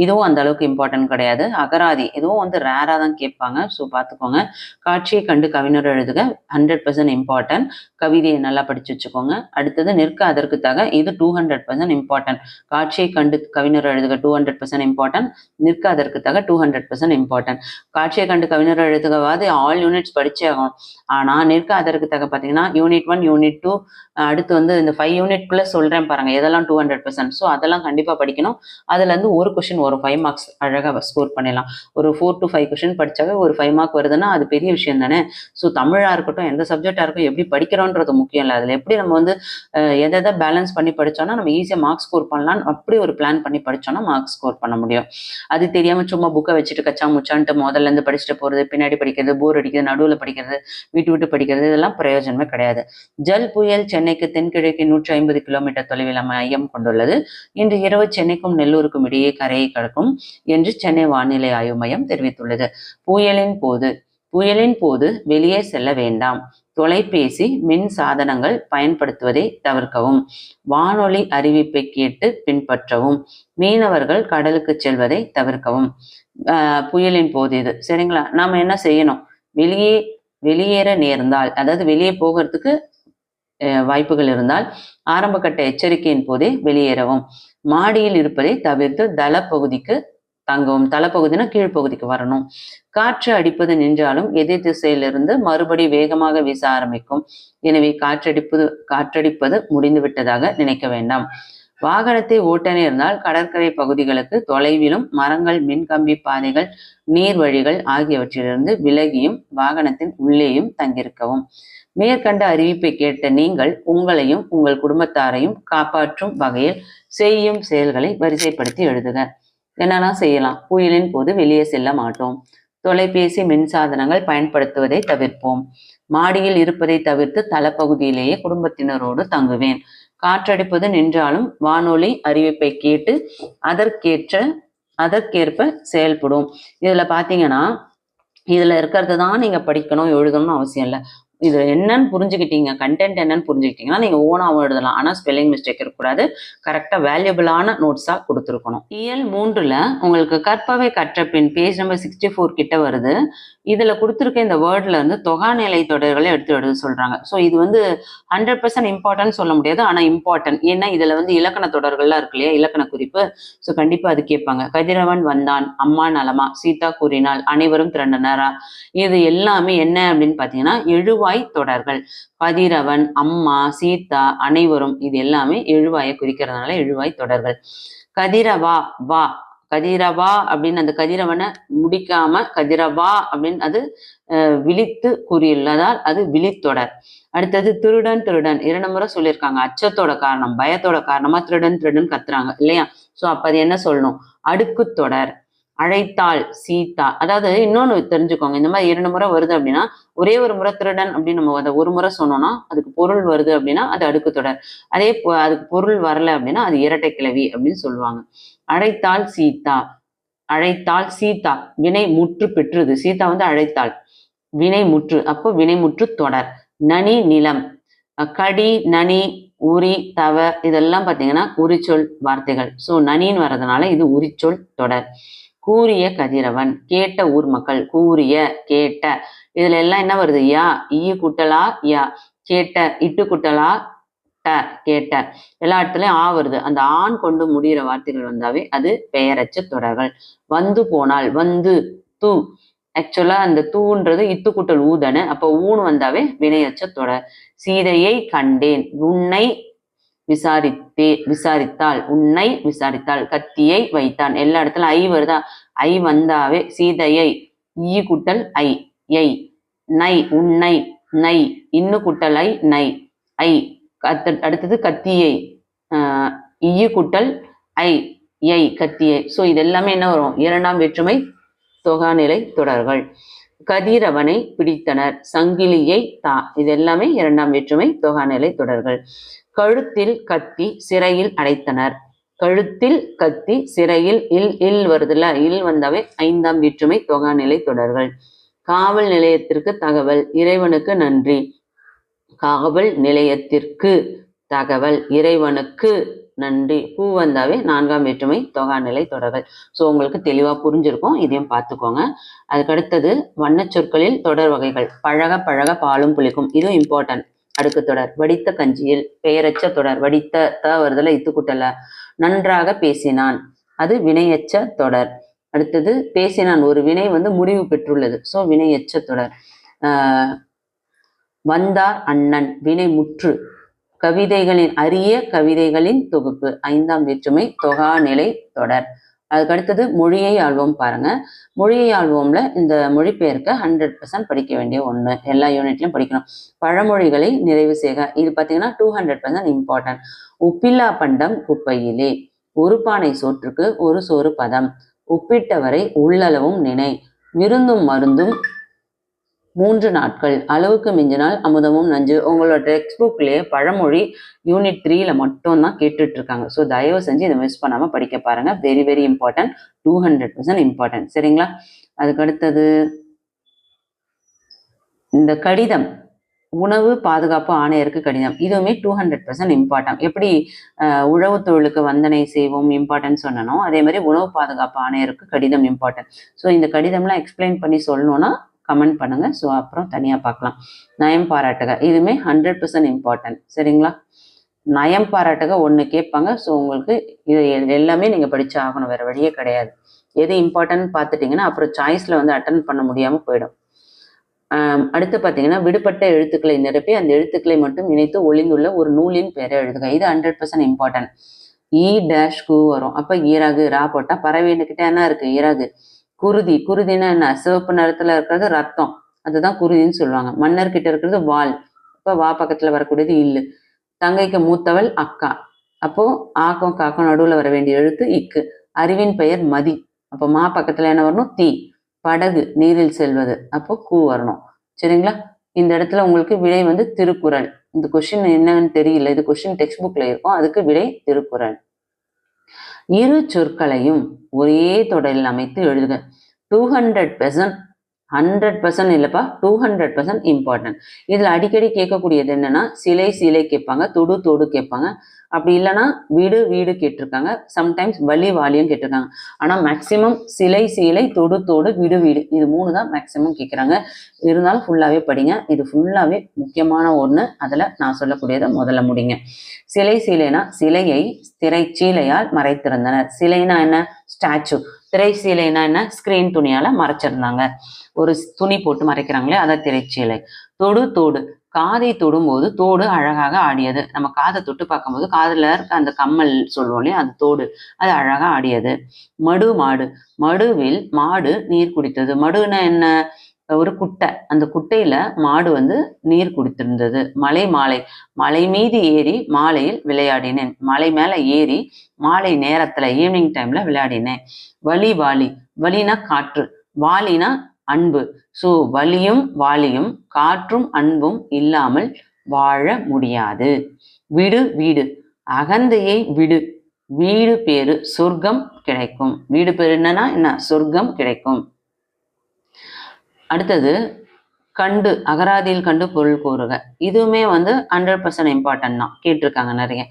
S1: இதுவும் அந்த அளவுக்கு இம்பார்ட்டன்ட் கிடையாது. அகராதி இதுவும் ரேரா தான் கேட்பாங்க, ஸோ பார்த்துக்கோங்க. காட்சியை கண்டு கவிஞர் எழுதுக 100% இம்பார்ட்டன்ட். கவிதையை நல்லா படிச்சு வச்சுக்கோங்க. அடுத்தது நிற்க அதற்கு தக. இது 200% இம்பார்ட்டன்ட். காட்சியை கண்டு கவிஞர் எழுதுக 200% இம்பார்ட்டன்ட். நிற்க அதற்கு தக 200% இம்பார்ட்டன்ட். காட்சியை கண்டு கவிஞர் எழுதுகவாது ஆல் யூனிட்ஸ் படிச்சே ஆகும். ஆனால் நிற்க அதற்கு தக பார்த்தீங்கன்னா யூனிட் 1, யூனிட் 2, அடுத்து இந்த 5 யூனிட்குள்ள சொல்றேன் பாருங்க, எதெல்லாம் 200%. ஸோ அதெல்லாம் கண்டிப்பா படிக்கணும். அதுல இருந்து ஒரு கொஸ்டின் ஒரு 5 மார்க்ஸ் அழகாக ஸ்கோர் பண்ணிடலாம். ஒரு 4 to 5 கொஸ்டின் படிச்சாவே ஒரு 5 மார்க் வருதுன்னா அது பெரிய விஷயம் தானே. ஸோ தமிழா இருக்கட்டும், எந்த சப்ஜெக்டா இருக்கும், எப்படி படிக்கிறோன்றது முக்கியம் இல்லை. அதுல எப்படி நம்ம எதை பேலன்ஸ் பண்ணி படிச்சோம்னா நம்ம ஈஸியாக மார்க் ஸ்கோர் பண்ணலாம். அப்படி ஒரு பிளான் பண்ணி படிச்சோம்னா மார்க் ஸ்கோர் பண்ண முடியும். அது தெரியாம சும்மா புக்கை வச்சுட்டு கச்சா முச்சான்ட்டு முதல்ல இருந்து படிச்சுட்டு போறது, பின்னாடி படிக்கிறது, போர் அடிக்கிறது, நடுவில் படிக்கிறது, விட்டு விட்டு படிக்கிறது, இதெல்லாம் பிரயோஜனமே கிடையாது. ஜல் புயல் சென்னைக்கு தென்கிழக்கு 150 கிலோமீட்டர் தொலைவில் மையம் கொண்டுள்ளது. இன்று இரவு சென்னைக்கும் நெல்லூருக்கும் இடையே கரையை கடக்கும் என்று சென்னை வானிலை ஆய்வு மையம் தெரிவித்துள்ளது. புயலின் போது வெளியே செல்ல வேண்டாம். தொலைபேசி, மின் சாதனங்கள் பயன்படுத்துவதை தவிர்க்கவும். வானொலி அறிவிப்பை கேட்டு பின்பற்றவும். மீனவர்கள் கடலுக்கு செல்வதை தவிர்க்கவும். புயலின் போது இது சரிங்களா? நாம என்ன செய்யணும்? வெளியேற நேர்ந்தால், அதாவது வெளியே போகிறதுக்கு வாய்ப்புகள் இருந்தால் ஆரம்ப கட்ட எச்சரிக்கையின் போதே வெளியேறவும். மாடியில் இருப்பதை தவிர்த்து தளப்பகுதிக்கு தங்கவும். தளப்பகுதினா கீழ்ப்பகுதிக்கு வரணும். காற்று அடிப்பது நின்றாலும் எதிர் திசையிலிருந்து மறுபடி வேகமாக வீச ஆரம்பிக்கும். எனவே காற்றடிப்பது முடிந்து விட்டதாக நினைக்க வேண்டாம். வாகனத்தை ஓட்ட நேர்ந்தால் கடற்கரை பகுதிகளுக்கு தொலைவிலும் மரங்கள், மின்கம்பி பாதைகள், நீர்வழிகள் ஆகியவற்றிலிருந்து விலகியும் வாகனத்தின் உள்ளேயும் தங்கியிருக்கவும். மேற்கண்ட அறிவிப்பை கேட்ட நீங்கள் உங்களையும் உங்கள் குடும்பத்தாரையும் காப்பாற்றும் வகையில் செய்யும் செயல்களை வரிசைப்படுத்தி எழுதுக. என்னெல்லாம் செய்யலாம்? புயலின் போது வெளியே செல்ல மாட்டோம். தொலைபேசி, மின்சாதனங்கள் பயன்படுத்துவதை தவிர்ப்போம். மாடியில் இருப்பதை தவிர்த்து தளப்பகுதியிலேயே குடும்பத்தினரோடு தங்குவேன். காற்றடிப்பது நின்றாலும் வானொலி அறிவிப்பை கேட்டு அதற்கேற்ப செயல்படும். இதுல பாத்தீங்கன்னா இதுல இருக்கிறது தான் நீங்க படிக்கணும் எழுதணும்னு அவசியம் இல்லை. இது என்னன்னு புரிஞ்சுக்கிட்டீங்க, கண்டென்ட் என்னன்னு புரிஞ்சுக்கிட்டீங்கன்னா நீங்க ஓனாவும் எழுதலாம். ஆனா ஸ்பெல்லிங் மிஸ்டேக் இருக்கக்கூடாது, கரெக்டா வேல்யூபிளான நோட்ஸா கொடுத்துருக்கணும். இயல் 3ல உங்களுக்கு கற்பவை கற்ற பின் பேஜ் நம்பர் 64 கிட்ட வருது. இதுல கொடுத்துருக்க இந்த வேர்ட்ல தொகாநிலை தொடர்களை எடுத்து எழுத சொல்றாங்க. ஸோ இது 100% இம்பார்ட்டன்ட் சொல்ல முடியாது, ஆனா இம்பார்ட்டன்ட். ஏன்னா இதுல இலக்கண தொடர்கள்லாம் இருக்கு இல்லையா, இலக்கண குறிப்பு. ஸோ கண்டிப்பா அது கேட்பாங்க. கதிரவன் வந்தான், அம்மா நலமா, சீதா கூறினாள், அனைவரும் திரண்டனரா. இது எல்லாமே என்ன அப்படின்னு பாத்தீங்கன்னா எழுவாய் தொடர்கள். கதிரவன், அம்மா, சீதா, அனைவரும், இது எல்லாமே எழுவாயை குறிக்கிறதுனால எழுவாய் தொடர்கள். கதிரவா, வா, கதிரவா அப்படின்னு அந்த கதிரவனை முடிக்காம கதிரவா அப்படின்னு அது விழித்து கூறியுள்ளதால் அது விழித்தொடர். அடுத்தது திருடன் திருடன் 2 முறை சொல்லியிருக்காங்க. அச்சத்தோட காரணம், பயத்தோட காரணமா திருடன் திருடன் கத்துறாங்க இல்லையா? சோ அப்ப அது என்ன சொல்லணும்? அடுக்கு தொடர். அழைத்தாள் சீதா. அதாவது இன்னொன்னு தெரிஞ்சுக்கோங்க, இந்த மாதிரி 2 முறை வருது அப்படின்னா ஒரே ஒரு முறை திருடன் அப்படின்னு நம்ம அதை ஒரு முறை சொன்னோம்னா அதுக்கு பொருள் வருது அப்படின்னா அது அடுக்கு தொடர். அதே அதுக்கு பொருள் வரல அப்படின்னா அது இரட்டை கிளவி அப்படின்னு சொல்லுவாங்க. அழைத்தாள் சீதா. அழைத்தாள் சீதா வினை முற்று பெற்றது. சீதா வந்து அழைத்தாள், வினை முற்று, அப்போ வினைமுற்று தொடர். நனி நிலம். கடி நனி உரி தவ இதெல்லாம் பார்த்தீங்கன்னா உரிச்சொல் வார்த்தைகள். ஸோ நனின்னு வர்றதுனால இது உரிச்சொல் தொடர். கூறிய கதிரவன். கேட்ட ஊர் மக்கள். கூறிய கேட்ட இதுல எல்லாம் என்ன வருது? யா ஈ குட்டலா யா. கேட்ட இட்டு குட்டலா ட கேட்ட. எல்லா இடத்துலயும் ஆ வருது. அந்த ஆண் கொண்டு முடிகிற வார்த்தைகள் வந்தாவே அது பெயரச்ச தொடர்கள். வந்து போனால். வந்து தூ. ஆக்சுவலா அந்த தூன்றது இத்து குட்டல் ஊதனு. அப்போ ஊன்னு வந்தாவே வினையச்ச தொடர். சீதையை கண்டேன். உன்னை விசாரித்தாள். உன்னை விசாரித்தாள். கத்தியை வைத்தான். எல்லா இடத்துல ஐ வருதா? ஐ வந்தாவே சீதையை ஈ குட்டல் ஐ ஐ. நை உன்னை நை இன்னு குட்டல் ஐ நை ஐ. அடுத்தது கத்தியை ஈ குட்டல் ஐ ஐ கத்தியை. ஸோ இது எல்லாமே என்ன வரும்? 2ஆம் வேற்றுமை தொகாநிலை தொடர்கள். கதிரவனை பிடித்தனர். சங்கிலியை தா. இது எல்லாமே 2ஆம் வேற்றுமை தொகாநிலை தொடர்கள். கழுத்தில் கத்தி சிறையில் அடைத்தனர். கழுத்தில் கத்தி சிறையில் இல் இல் வருதுல, இல் வந்தாவே 5ஆம் வேற்றுமை தொகாநிலை தொடர்கள். காவல் நிலையத்திற்கு தகவல். இறைவனுக்கு நன்றி. காவல் நிலையத்திற்கு தகவல். இறைவனுக்கு நன்றி. பூ வந்தாவே 4ஆம் வேற்றுமை தொகாநிலை தொடர்கள். ஸோ உங்களுக்கு தெளிவா புரிஞ்சிருக்கும், இதையும் பார்த்துக்கோங்க. அதுக்கு அடுத்தது வண்ண சொற்களில் தொடர் வகைகள். பழக பழக பாலும் புளிக்கும். இதுவும் இம்பார்ட்டன்ட். அடுக்கு தொடர். வடித்த கஞ்சியில். பெயரச்ச தொடர். வடித்த த வருதல இத்து குட்டல. நன்றாக பேசினான். அது வினையச்ச தொடர். அடுத்தது பேசினான் ஒரு வினை வந்து முடிவு பெற்றுள்ளது. ஸோ வினையச்ச தொடர். வந்தார் அண்ணன் வினை முற்று. கவிதைகளின் அரிய கவிதைகளின் தொகுப்பு. 5ஆம் வேற்றுமை தொகாநிலை தொடர். அதுக்கு அடுத்தது மொழியை ஆள்வோம். பாருங்க, மொழியை ஆள்வோம்ல இந்த மொழிபெயர்க்க 100% படிக்க வேண்டிய ஒண்ணு. எல்லா யூனிட்லயும் படிக்கணும். பழமொழிகளை நிறைவு செய்க. இது பார்த்தீங்கன்னா 200% இம்பார்ட்டன்ட். உப்பில்லா பண்டம் குப்பையிலே. ஒரு பானை சோற்றுக்கு ஒரு சோறு பதம். உப்பிட்டவரை உள்ளளவும் நினை. விருந்தும் மருந்தும் 3 நாட்கள். அளவுக்கு மிஞ்சினால் அமுதமும் நஞ்சு. உங்களோட டெக்ஸ்ட் புக்லேயே பழமொழி யூனிட் 3ல மட்டும் தான் கேட்டுட்டு இருக்காங்க. ஸோ தயவு செஞ்சு இதை மிஸ் பண்ணாம படிக்க பாருங்க. Very very important. 200% இம்பார்ட்டன்ட். சரிங்களா? அதுக்கு அடுத்தது இந்த கடிதம். உணவு பாதுகாப்பு ஆணையருக்கு கடிதம். இதுவுமே 200% இம்பார்ட்டன்ட். எப்படி உழவு தொழிலுக்கு வந்தனை செய்வோம் இம்பார்ட்டன்ட் சொன்னனோ அதே மாதிரி உணவு பாதுகாப்பு ஆணையருக்கு கடிதம் இம்பார்ட்டன்ட். ஸோ இந்த கடிதம்லாம் எக்ஸ்பிளைன் பண்ணி சொல்லணும்னா கமெண்ட் பண்ணுங்க. ஸோ அப்புறம் தனியாக பார்க்கலாம். நயம் பாராட்டுக. இதுவுமே 100% இம்பார்ட்டன்ட். சரிங்களா? நயம் பாராட்டுக 1 கேட்பாங்க. ஸோ உங்களுக்கு இது எல்லாமே நீங்கள் படிச்சு ஆகணும், வேற வழியே கிடையாது. எது இம்பார்ட்டன்ட் பார்த்துட்டிங்கன்னா அப்புறம் சாய்ஸில் வந்து அட்டன் பண்ண முடியாமல் போயிடும். அடுத்து பார்த்தீங்கன்னா விடுபட்ட எழுத்துக்களை நிரப்பி அந்த எழுத்துக்களை மட்டும் இணைத்து ஒளிந்துள்ள ஒரு நூலின் பெயரை எழுதுக. இது 100% இம்பார்ட்டன்ட். ஈ டேஷ் கு வரும். அப்போ ஈராகு ரா போட்டால் பறவைன்னுக்கிட்ட என்ன இருக்கு? ஈராகு. குருதி. குருதினா என்ன? சிவப்பு நிறத்துல இருக்கிறது ரத்தம், அதுதான் குருதின்னு சொல்லுவாங்க. மன்னர்கிட்ட இருக்கிறது வாள். அப்போ வா பக்கத்துல வரக்கூடியது இல்லு. தங்கைக்கு மூத்தவள் அக்கா. அப்போ ஆக்கம் காக்கம் நடுவில் வர வேண்டிய எழுத்து இக்கு. அறிவின் பெயர் மதி. அப்போ மா பக்கத்துல என்ன வரணும்? தீ. படகு நீரில் செல்வது. அப்போ கூ வரணும். சரிங்களா? இந்த இடத்துல உங்களுக்கு விடை வந்து திருக்குறள். இந்த கொஸ்டின் என்னன்னு தெரியல, இது கொஸ்டின் டெக்ஸ்ட் புக்ல இருக்கும். அதுக்கு விடை திருக்குறள். இரு சொற்களையும் ஒரே தொடரில் அமைத்து எழுதுக. 200%, 100% இல்லப்பா, 200% இம்பார்ட்டன்ட். இதுல அடிக்கடி கேட்கக்கூடியது என்னன்னா சிலை சிலை கேட்பாங்க, தொடு தொடு கேட்பாங்க. அப்படி இல்லைன்னா வீடு வீடு கேட்டிருக்காங்க. சம்டைம்ஸ் வலி வாலியும் கேட்டிருக்காங்க. ஆனா மேக்சிமம் சிலை சீலை தொடு தோடு வீடு வீடு இது 3 தான் மேக்சிமம் கேட்குறாங்க. இருந்தாலும் ஃபுல்லாவே படிங்க. இது ஃபுல்லாவே முக்கியமான ஒண்ணு. அதுல நான் சொல்லக்கூடியதை முதல்ல முடிங்க. சிலை சீலைனா சிலையை திரைச்சீலையால் மறைத்திருந்தனர். சிலைனா என்ன? ஸ்டாச்சு. திரைச்சீலைனா என்ன? ஸ்கிரீன் துணியால மறைச்சிருந்தாங்க. ஒரு துணி போட்டு மறைக்கிறாங்களே அதான் திரைச்சீலை. தொடு தோடு காதை தொடும்போது தோடு அழகாக ஆடியது. நம்ம காதை தொட்டு பார்க்கும்போது காதுல இருக்க அந்த கம்மல் சொல்லுவோம் இல்லையா, அந்த தோடு அது அழகா ஆடியது. மடு மாடு, மடுவில் மாடு நீர் குடித்தது. மடுன்னா என்ன, ஒரு குட்டை, அந்த குட்டையில மாடு நீர் குடித்திருந்தது. மலை மாலை, மலை மீது ஏறி மாலையில் விளையாடினேன். மலை மேல ஏறி மாலை நேரத்துல ஈவினிங் டைம்ல விளையாடினேன். வலி வாலி, வலினா காற்று, வாலினா அன்பு. ஸோ வலியும் வாலியும் காற்றும் அன்பும் இல்லாமல் வாழ முடியாது. விடு வீடு, அகந்தையை விடு, வீடு பேரு சொர்க்கம் கிடைக்கும். வீடு பேரு என்னன்னா என்ன, சொர்க்கம் கிடைக்கும். அடுத்தது கண்டு, அகராதியில் கண்டு பொருள் கூறுக. இதுவுமே 100% இம்பார்ட்டன்ட் தான், கேட்டிருக்காங்க நிறைய.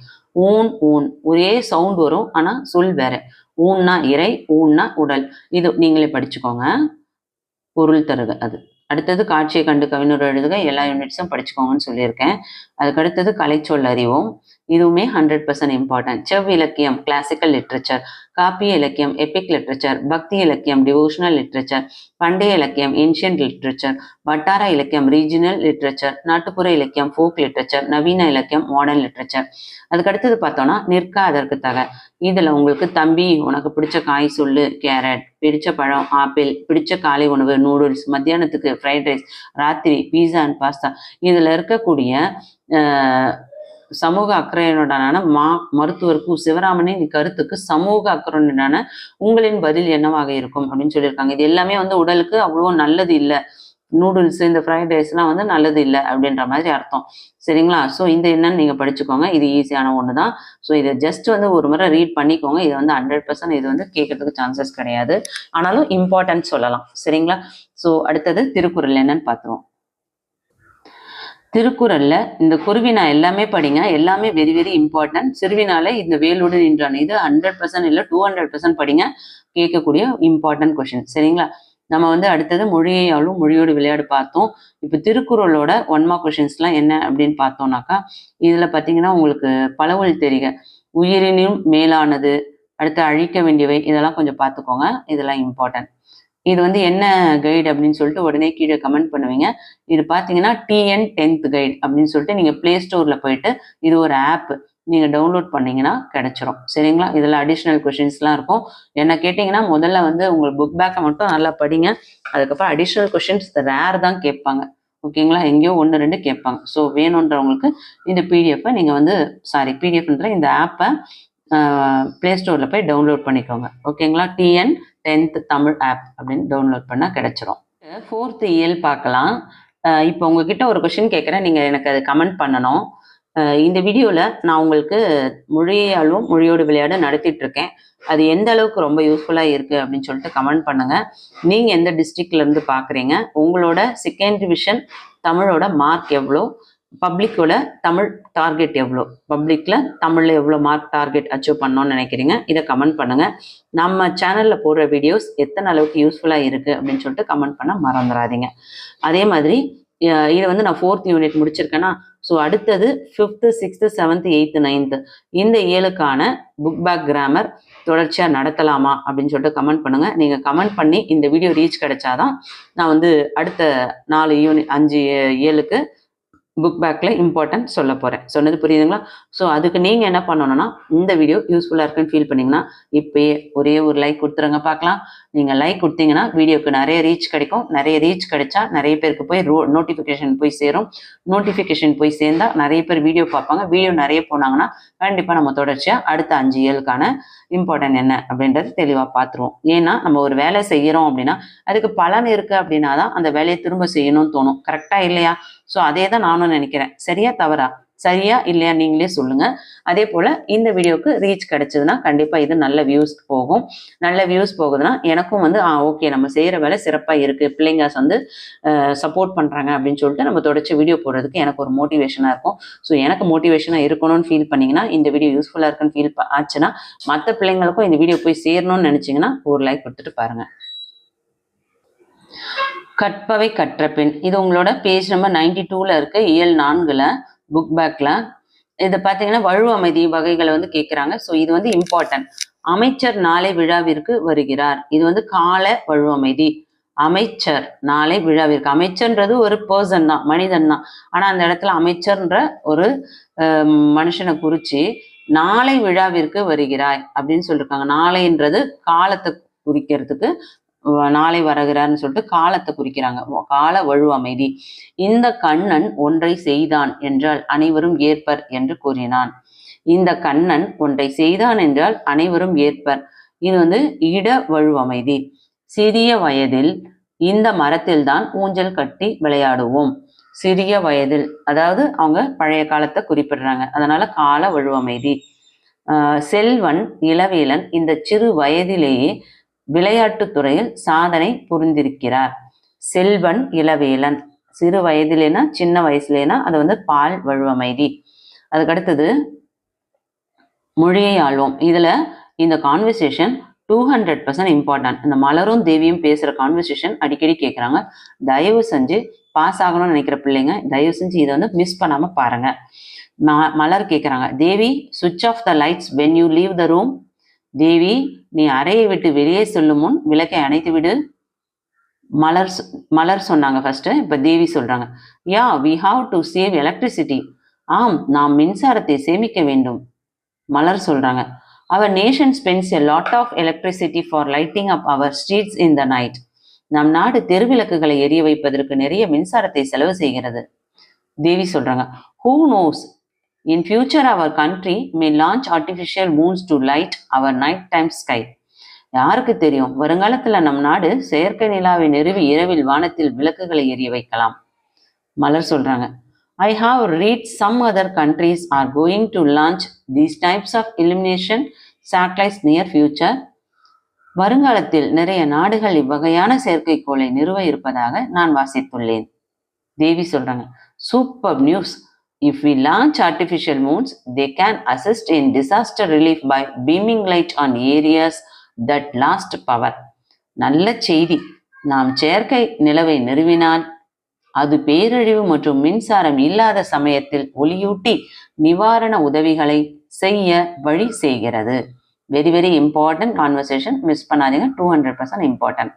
S1: ஊன் ஊன், ஒரே சவுண்ட் வரும் ஆனா சொல் வேற. ஊன்னா இறை, ஊன்னா உடல். இது நீங்களே படிச்சுக்கோங்க, பொருள் தருக அது. அடுத்தது காட்சியை கண்டு கவிஞர் எழுதுக, எல்லா யூனிட்ஸும் படிச்சுக்கோங்கன்னு சொல்லியிருக்கேன். அதுக்கு அடுத்தது கலைச்சொல் அறிவோம், இதுவுமே 100% இம்பார்ட்டன்ட். செவ் இலக்கியம் கிளாசிக்கல் லிட்ரேச்சர், காப்பிய இலக்கியம் எபிக் லிட்ரேச்சர், பக்தி இலக்கியம் டிவோஷனல் லிட்ரேச்சர், பண்டைய இலக்கியம் ஏன்ஷியன்ட் லிட்ரேச்சர், வட்டார இலக்கியம் ரீஜனல் லிட்ரேச்சர், நாட்டுப்புற இலக்கியம் ஃபோக் லிட்ரேச்சர், நவீன இலக்கியம் மாடர்ன் லிட்ரேச்சர். அதுக்கு அடுத்தது பார்த்தோம்னா நிற்க அதற்கு தக. இதுல உங்களுக்கு தம்பி உனக்கு பிடிச்ச காய் சொல்லு, கேரட், பிடிச்ச பழம் ஆப்பிள், பிடிச்ச காலை உணவு நூடுல்ஸ், மத்தியானத்துக்கு ஃப்ரைட் ரைஸ், ராத்திரி பீஸா அண்ட் பாஸ்தா. இதுல இருக்கக்கூடிய சமூக அக்கறையுடனான மருத்துவருக்கு சிவராமனின் கருத்துக்கு சமூக அக்கறையுடனான உங்களின் பதில் என்னவாக இருக்கும் அப்படின்னு சொல்லியிருக்காங்க. இது எல்லாமே உடலுக்கு அவ்வளோ நல்லது இல்லை. நூடுல்ஸ், இந்த ஃப்ரைட் ரைஸ்லாம் நல்லது இல்லை அப்படின்ற மாதிரி அர்த்தம். சரிங்களா? ஸோ இந்த என்னன்னு நீங்கள் படிச்சுக்கோங்க. இது ஈஸியான ஒன்று தான். ஸோ இதை ஜஸ்ட் ஒரு முறை ரீட் பண்ணிக்கோங்க. இது 100% இது கேட்கறதுக்கு சான்சஸ் கிடையாது, ஆனாலும் இம்பார்ட்டன்ட் சொல்லலாம். சரிங்களா? ஸோ அடுத்தது திருக்குறள் என்னன்னு பார்த்துருவோம். திருக்குறள்ல இந்த குருவினா எல்லாமே படிங்க, எல்லாமே வெரி வெரி இம்பார்ட்டன்ட். சிறுவினால இந்த வேலுடன் நின்றான், இது 100% இல்லை 200% படிங்க, கேட்கக்கூடிய இம்பார்ட்டன்ட் கொஸ்டின். சரிங்களா? நம்ம அடுத்தது மொழியாலும் மொழியோடு விளையாடு பார்த்தோம். இப்போ திருக்குறளோட 1 மார்க் கொஸ்டின்ஸ்லாம் என்ன அப்படின்னு பார்த்தோம்னாக்கா, இதுல பார்த்தீங்கன்னா உங்களுக்கு பலவொல் தெரிக, உயிரினும் மேலானது, அடுத்து அழிக்க வேண்டியவை, இதெல்லாம் கொஞ்சம் பார்த்துக்கோங்க, இதெல்லாம் இம்பார்ட்டன்ட். இது என்ன கைடு அப்படின்னு சொல்லிட்டு உடனே கீழே கமெண்ட் பண்ணுவீங்க. இது பார்த்தீங்கன்னா TN 10th கைடு அப்படின்னு சொல்லிட்டு நீங்கள் ப்ளே ஸ்டோரில் போயிட்டு, இது ஒரு ஆப், நீங்கள் டவுன்லோட் பண்ணீங்கன்னா கிடைச்சிரும். சரிங்களா? இதில் அடிஷ்னல் கொஷின்ஸ்லாம் இருக்கும். என்ன கேட்டிங்கன்னா முதல்ல உங்கள் புக் பேக்கை மட்டும் நல்லா படிங்க. அதுக்கப்புறம் அடிஷ்னல் கொஷின்ஸ் ரேர் தான் கேட்பாங்க. ஓகேங்களா? எங்கேயோ 1 2 கேட்பாங்க. ஸோ வேணுன்றவங்களுக்கு இந்த பிடிஎஃப்பை நீங்கள் பிடிஎஃப்ன்ற இந்த ஆப்பை ப்ளே ஸ்டோரில் போய் டவுன்லோட் பண்ணிக்கோங்க. ஓகேங்களா? TN 10th தமிழ் ஆப் அப்படின்னு டவுன்லோட் பண்ணால் கிடைச்சிரும். 4th இயல் பார்க்கலாம். இப்போ உங்ககிட்ட ஒரு கொஷின் கேட்குறேன், நீங்கள் எனக்கு அது கமெண்ட் பண்ணணும். இந்த வீடியோவில் நான் உங்களுக்கு மொழியாலும் மொழியோடு விளையாட நடத்திட்டு இருக்கேன். அது எந்த அளவுக்கு ரொம்ப யூஸ்ஃபுல்லாக இருக்குது அப்படின்னு சொல்லிட்டு கமெண்ட் பண்ணுங்கள். நீங்கள் எந்த டிஸ்ட்ரிக்ட்லேருந்து பார்க்குறீங்க, உங்களோட செகண்ட் டிவிஷன் தமிழோட மார்க் எவ்வளோ, பப்ளிக்கோட தமிழ் டார்கெட் எவ்வளோ, பப்ளிக்கில் தமிழில் எவ்வளோ மார்க் டார்கெட் அச்சீவ் பண்ணணும்னு நினைக்கிறீங்க, இதை கமெண்ட் பண்ணுங்கள். நம்ம சேனலில் போடுற வீடியோஸ் எத்தனை அளவுக்கு யூஸ்ஃபுல்லாக இருக்குது அப்படின்னு சொல்லிட்டு கமெண்ட் பண்ண மறந்துடாதீங்க. அதே மாதிரி இதை நான் 4th யூனிட் முடிச்சிருக்கேன்னா, ஸோ அடுத்தது 5th 6th 7th 8th 9th இந்த ஏழுக்கான புக் பேக் கிராமர் தொடர்ச்சியாக நடத்தலாமா அப்படின்னு சொல்லிட்டு கமெண்ட் பண்ணுங்கள். நீங்கள் கமெண்ட் பண்ணி இந்த வீடியோ ரீச் கிடைச்சாதான் நான் அடுத்த 4 யூனிட் 5 7க்கு புக் பேக்கில் இம்பார்ட்டன்ட் சொல்ல போகிறேன். சொன்னது புரியுதுங்களா? ஸோ அதுக்கு நீங்கள் என்ன பண்ணணும்னா, இந்த வீடியோ யூஸ்ஃபுல்லாக இருக்குன்னு ஃபீல் பண்ணிங்கன்னா இப்போயே ஒரே ஒரு லைக் கொடுத்துருங்க பார்க்கலாம். நீங்கள் லைக் கொடுத்தீங்கன்னா வீடியோக்கு நிறைய ரீச் கிடைக்கும். நிறைய ரீச் கிடைச்சா நிறைய பேருக்கு போய் நோட்டிஃபிகேஷன் போய் சேரும். நோட்டிஃபிகேஷன் போய் சேர்ந்தா நிறைய பேர் வீடியோ பார்ப்பாங்க. வீடியோ நிறைய போனாங்கன்னா கண்டிப்பாக நம்ம தொடர்ச்சியாக அடுத்த 5 ஏழுக்கான இம்பார்ட்டன்ட் என்ன அப்படின்றது தெளிவாக பார்த்துருவோம். ஏன்னா நம்ம ஒரு வேலை செய்கிறோம் அப்படின்னா அதுக்கு பலன் இருக்குது அப்படின்னா தான் அந்த வேலையை திரும்ப செய்யணும்னு தோணும். கரெக்டாக இல்லையா? ஸோ அதே தான் நானும் நினைக்கிறேன். சரியா தவறா? சரியா இல்லையா நீங்களே சொல்லுங்க. அதே போல இந்த வீடியோக்கு ரீச் கிடைச்சதுன்னா கண்டிப்பா இது நல்ல வியூஸ் போகும். நல்ல வியூஸ் போகுதுன்னா எனக்கும் ஓகே நம்ம செய்யற வேலை சிறப்பா இருக்கு, பிள்ளைங்க சப்போர்ட் பண்றாங்க அப்படின்னு சொல்லிட்டு நம்ம தொடர்ச்சி வீடியோ போடுறதுக்கு எனக்கு ஒரு மோட்டிவேஷனா இருக்கும். ஸோ எனக்கு மோட்டிவேஷனா இருக்கணும்னு ஃபீல் பண்ணீங்கன்னா, இந்த வீடியோ யூஸ்ஃபுல்லா இருக்குன்னு ஃபீல் ஆச்சுன்னா, மற்ற பிள்ளைங்களுக்கும் இந்த வீடியோ போய் சேரணும்னு நினைச்சீங்கன்னா ஒரு லைக் கொடுத்துட்டு பாருங்க. கற்பவை கற்ற பின், இது உங்களோட பேஜ் நம்பர் 92ல இருக்கு, இயல் 4ல புக் பேக்ல. இதை பார்த்தீங்கன்னா வழு அமைதி வகைகளை கேட்குறாங்க. ஸோ இது இம்பார்ட்டன்ட். அமைச்சர் நாளை விழாவிற்கு வருகிறார், இது கால வழு அமைதி. அமைச்சர் நாளை விழாவிற்கு. அமைச்சர்ன்றது ஒரு பர்சன் தான், மனிதன் தான். ஆனா அந்த இடத்துல அமைச்சர்ன்ற ஒரு மனுஷனை குறிச்சு நாளை விழாவிற்கு வருகிறாய் அப்படின்னு சொல்லியிருக்காங்க. நாளைன்றது காலத்தை குறிக்கிறதுக்கு நாளை வருகிறார்னு சொல்லிட்டு காலத்தை குறிக்கிறாங்க. கால வழு அமைதி. இந்த கண்ணன் ஒன்றை செய்தான் என்றால் அனைவரும் ஏற்பர் என்று கூறினான். இந்த கண்ணன் ஒன்றை செய்தான் என்றால் அனைவரும் ஏற்பர். இது இட வழு அமைதி. சிறிய வயதில் இந்த மரத்தில் தான் ஊஞ்சல் கட்டி விளையாடுவோம். சிறிய வயதில், அதாவது அவங்க பழைய காலத்தை குறிப்பிடுறாங்க. அதனால கால வழு அமைதி. செல்வன் இளவேலன் இந்த சிறு வயதிலேயே விளையாட்டுத் துறையில் சாதனை புரிந்திருக்கிறார். செல்வன் இளவேலன் சிறு வயதிலேனா சின்ன வயசுலேனா அது பால் வழு அமைதி. அதுக்கடுத்தது மொழியை ஆள்வோம். இதுல இந்த கான்வர்சேஷன் 200% இம்பார்ட்டன்ட். இந்த மலரும் தேவியும் பேசுற கான்வர்சேஷன் அடிக்கடி கேட்குறாங்க. தயவு செஞ்சு பாஸ் ஆகணும்னு நினைக்கிற பிள்ளைங்க தயவு செஞ்சு இதை மிஸ் பண்ணாம பாருங்க. மலர் கேட்குறாங்க, தேவி சுவிட்ச் off the lights when you leave the room. Devi நீ அறையை விட்டு வெளியே செல்லும் முன் விளக்கை அணைத்து விடு. மலர் சொன்னாங்க ஃபர்ஸ்ட், இப்ப தேவி சொல்றாங்க, yeah we have to save electricity. ஆம், நாம் மின்சாரத்தை சேமிக்க வேண்டும். மலர் சொல்றாங்க, our nation spends a lot of electricity for lighting up our streets in the night. நம் நாடு தெருவிளக்குகளை எரிய வைப்பதற்கு நிறைய மின்சாரத்தை செலவு செய்கிறது. தேவி சொல்றாங்க, who knows, in future our country may launch artificial moons to light our night time sky. யாருக்கு தெரியும், வருங்காலத்துல நம் நாடு செயற்கை நிலாவை நிறுவி இரவில் வானத்தில் விளக்குகளை எரிய வைக்கலாம். மலர் சொல்றாங்க, I have read some other countries are going to launch these types of illumination satellites near future. வருங்காலத்தில் நிறைய நாடுகள் இவ்வகையான செயற்கைக்கோளை நிறுவ இருப்பதாக நான் வாசித்துள்ளேன். தேவி சொல்றாங்க, super news. If we launch artificial moons, they can assist in disaster relief by beaming light on areas that lost power. நல்ல செய்தி. நாம் செயற்கை நிலவை நிறுவினால் அது பேரழிவு மற்றும் மின்சாரம் இல்லாத சமயத்தில் ஒளியூட்டி நிவாரண உதவிகளை செய்ய வழி செய்கிறது. Very very important conversation, miss பண்ணாதீங்க. 200% இம்பார்ட்டன்ட்.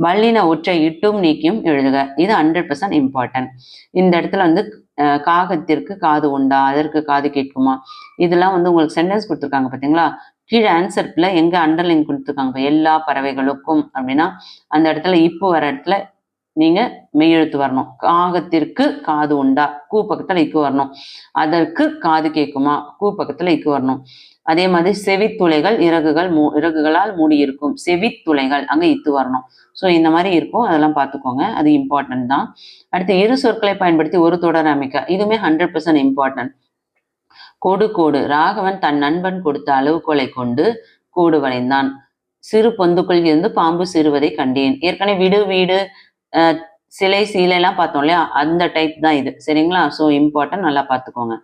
S1: வல்லின ஒற்றை இட்டும் நீக்கியும் எழுதுக. இது 100% இம்பார்ட்டன்ட். இந்த இடத்துல காகத்திற்கு காது உண்டா, அதற்கு காது கேட்குமா, இதெல்லாம் உங்களுக்கு சென்டென்ஸ் கொடுத்துருக்காங்க பார்த்தீங்களா. கீழே ஆன்சர்ல எங்க அண்டர்லைன் கொடுத்துருக்காங்க, எல்லா பறவைகளுக்கும் அப்படின்னா அந்த இடத்துல இப்போ வர இடத்துல நீங்க மெய்யெழுத்து வரணும். காகத்திற்கு காது உண்டா, கூ பக்கத்துல இக்கு வரணும். அதற்கு காது கேட்குமா, கூ பக்கத்துல இக்கு வரணும். அதே மாதிரி செவித்துளைகள் இறகுகளால் மூடி இருக்கும். செவித்துளைகள் அங்க இத்து வரணும். ஸோ இந்த மாதிரி இருக்கும், அதெல்லாம் பார்த்துக்கோங்க, அது இம்பார்ட்டன்ட் தான். அடுத்து இரு சொற்களை பயன்படுத்தி ஒரு தொடர் அமைக்க. இதுவுமே 100% இம்பார்ட்டன்ட். கோடு கோடு. ராகவன் தன் நண்பன் கொடுத்த அளவுகோலை கொண்டு கோடு வரைந்தான். சிறு பொந்துக்குள் இருந்து பாம்பு சிறுவதை கண்டேன். ஏற்கனவே விடு வீடு சிலை சீலைலாம் பார்த்தோம் இல்லையா, அந்த டைப் தான் இது. சரிங்களா? ஸோ இம்பார்ட்டன்ட், நல்லா பார்த்துக்கோங்க.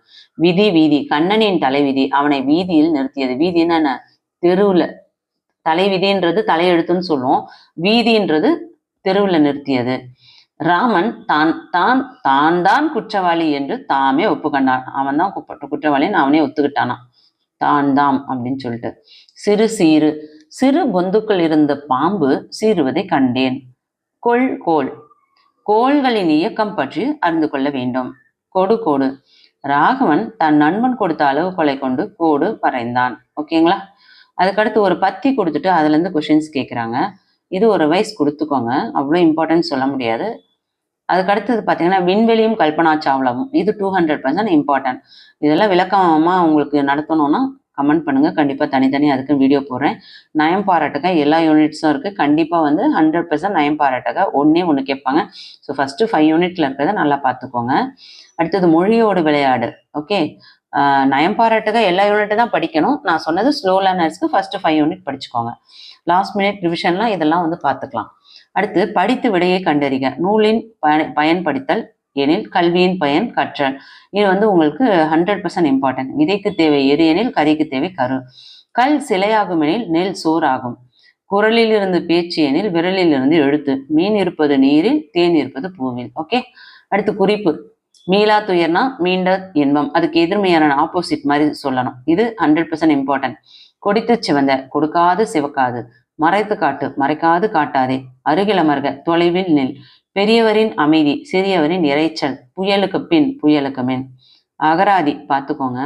S1: விதி வீதி. கண்ணனின் தலைவிதி அவனை வீதியில் நிறுத்தியது. வீதின்னா என்ன, தெருவுல. தலைவிதின்றது தலையெழுத்துன்னு சொல்லுவோம், வீதின்றது தெருவுல நிறுத்தியது. ராமன் தான் குற்றவாளி என்று தாமே ஒப்புக்கொண்டான். அவன் தான் குற்றவாளின்னு அவனே ஒத்துக்கிட்டானான், தாம் அப்படின்னு சொல்லிட்டு. சிறு சீரு. சிறு பொந்துக்குள் இருந்த பாம்பு சீருவதை கண்டேன். கொள் கோள். கோள்களின் இயக்கம் பற்றி அறிந்து கொள்ள வேண்டும். கோடு கோடு. ராகவன் தன் நண்பன் கொடுத்த அளவுகோலை கொண்டு கோடு வரைந்தான். ஓகேங்களா? அதுக்கடுத்து ஒரு பத்தி கொடுத்துட்டு அதுல இருந்து கொஸ்டின்ஸ் கேட்குறாங்க. இது ஒரு ரிவைஸ் கொடுத்துக்கோங்க, அவ்வளோ இம்பார்ட்டன்ஸ் சொல்ல முடியாது. அதுக்கடுத்தது பார்த்தீங்கன்னா விண்வெளியும் கல்பனா சாவ்லாவும். இது 200% இம்பார்ட்டன்ட். இதெல்லாம் விளக்கமா உங்களுக்கு நடத்தணும்னா கமெண்ட் பண்ணுங்க, கண்டிப்பா தனித்தனி அதுக்கு வீடியோ போடுறேன். நயம் பாராட்டுக எல்லா யூனிட்ஸும் இருக்கு. கண்டிப்பா 100% நயம் பாராட்டுக ஒண்ணு கேட்பாங்க. ஸோ ஃபர்ஸ்ட் 5 யூனிட்ல இருக்கிறத நல்லா பார்த்துக்கோங்க. அடுத்தது மொழியோடு விளையாடு. ஓகே, நயம் பாராட்டுக எல்லா யூனிட் தான் படிக்கணும். நான் சொன்னது ஸ்லோ லேர்னர்ஸ்க்கு ஃபர்ஸ்ட் 5 யூனிட் படிச்சுக்கோங்க. லாஸ்ட் மினிட் ரிவிஷன்லாம் இதெல்லாம் பார்த்துக்கலாம். அடுத்து படித்து விடையை கண்டறிக. நூலின் பயன் படித்தல் எனில் கல்வியின் பயன் கற்றல். இது உங்களுக்கு 100% இம்பார்ட்டன்ட். விதைக்கு தேவை எரு எனில் கறிக்கு தேவை கரு. கல் சிலையாகும் எனில் நெல் சோறாகும். குரலில் இருந்து பேச்சு எனில் விரலில் இருந்து எழுத்து. மீன் இருப்பது நீரில், தேன் இருப்பது பூவில். ஓகே, அடுத்து குறிப்பு. மீளா துயர்னா மீண்ட இன்பம், அதுக்கு எதிர்மையான ஆப்போசிட் மாதிரி சொல்லணும். இது 100% இம்பார்ட்டன்ட். கொடித்து சிவந்த, கொடுக்காது சிவக்காது. மறைத்து காட்டு, மறைக்காது காட்டாதே, அருகில் அமர்க, தொலைவில் நில், பெரியவரின் அமைதி, சிறியவரின் இரைச்சல், புயலுக்கு பின் புயலுக்கு மின். அகராதி பார்த்துக்கோங்க,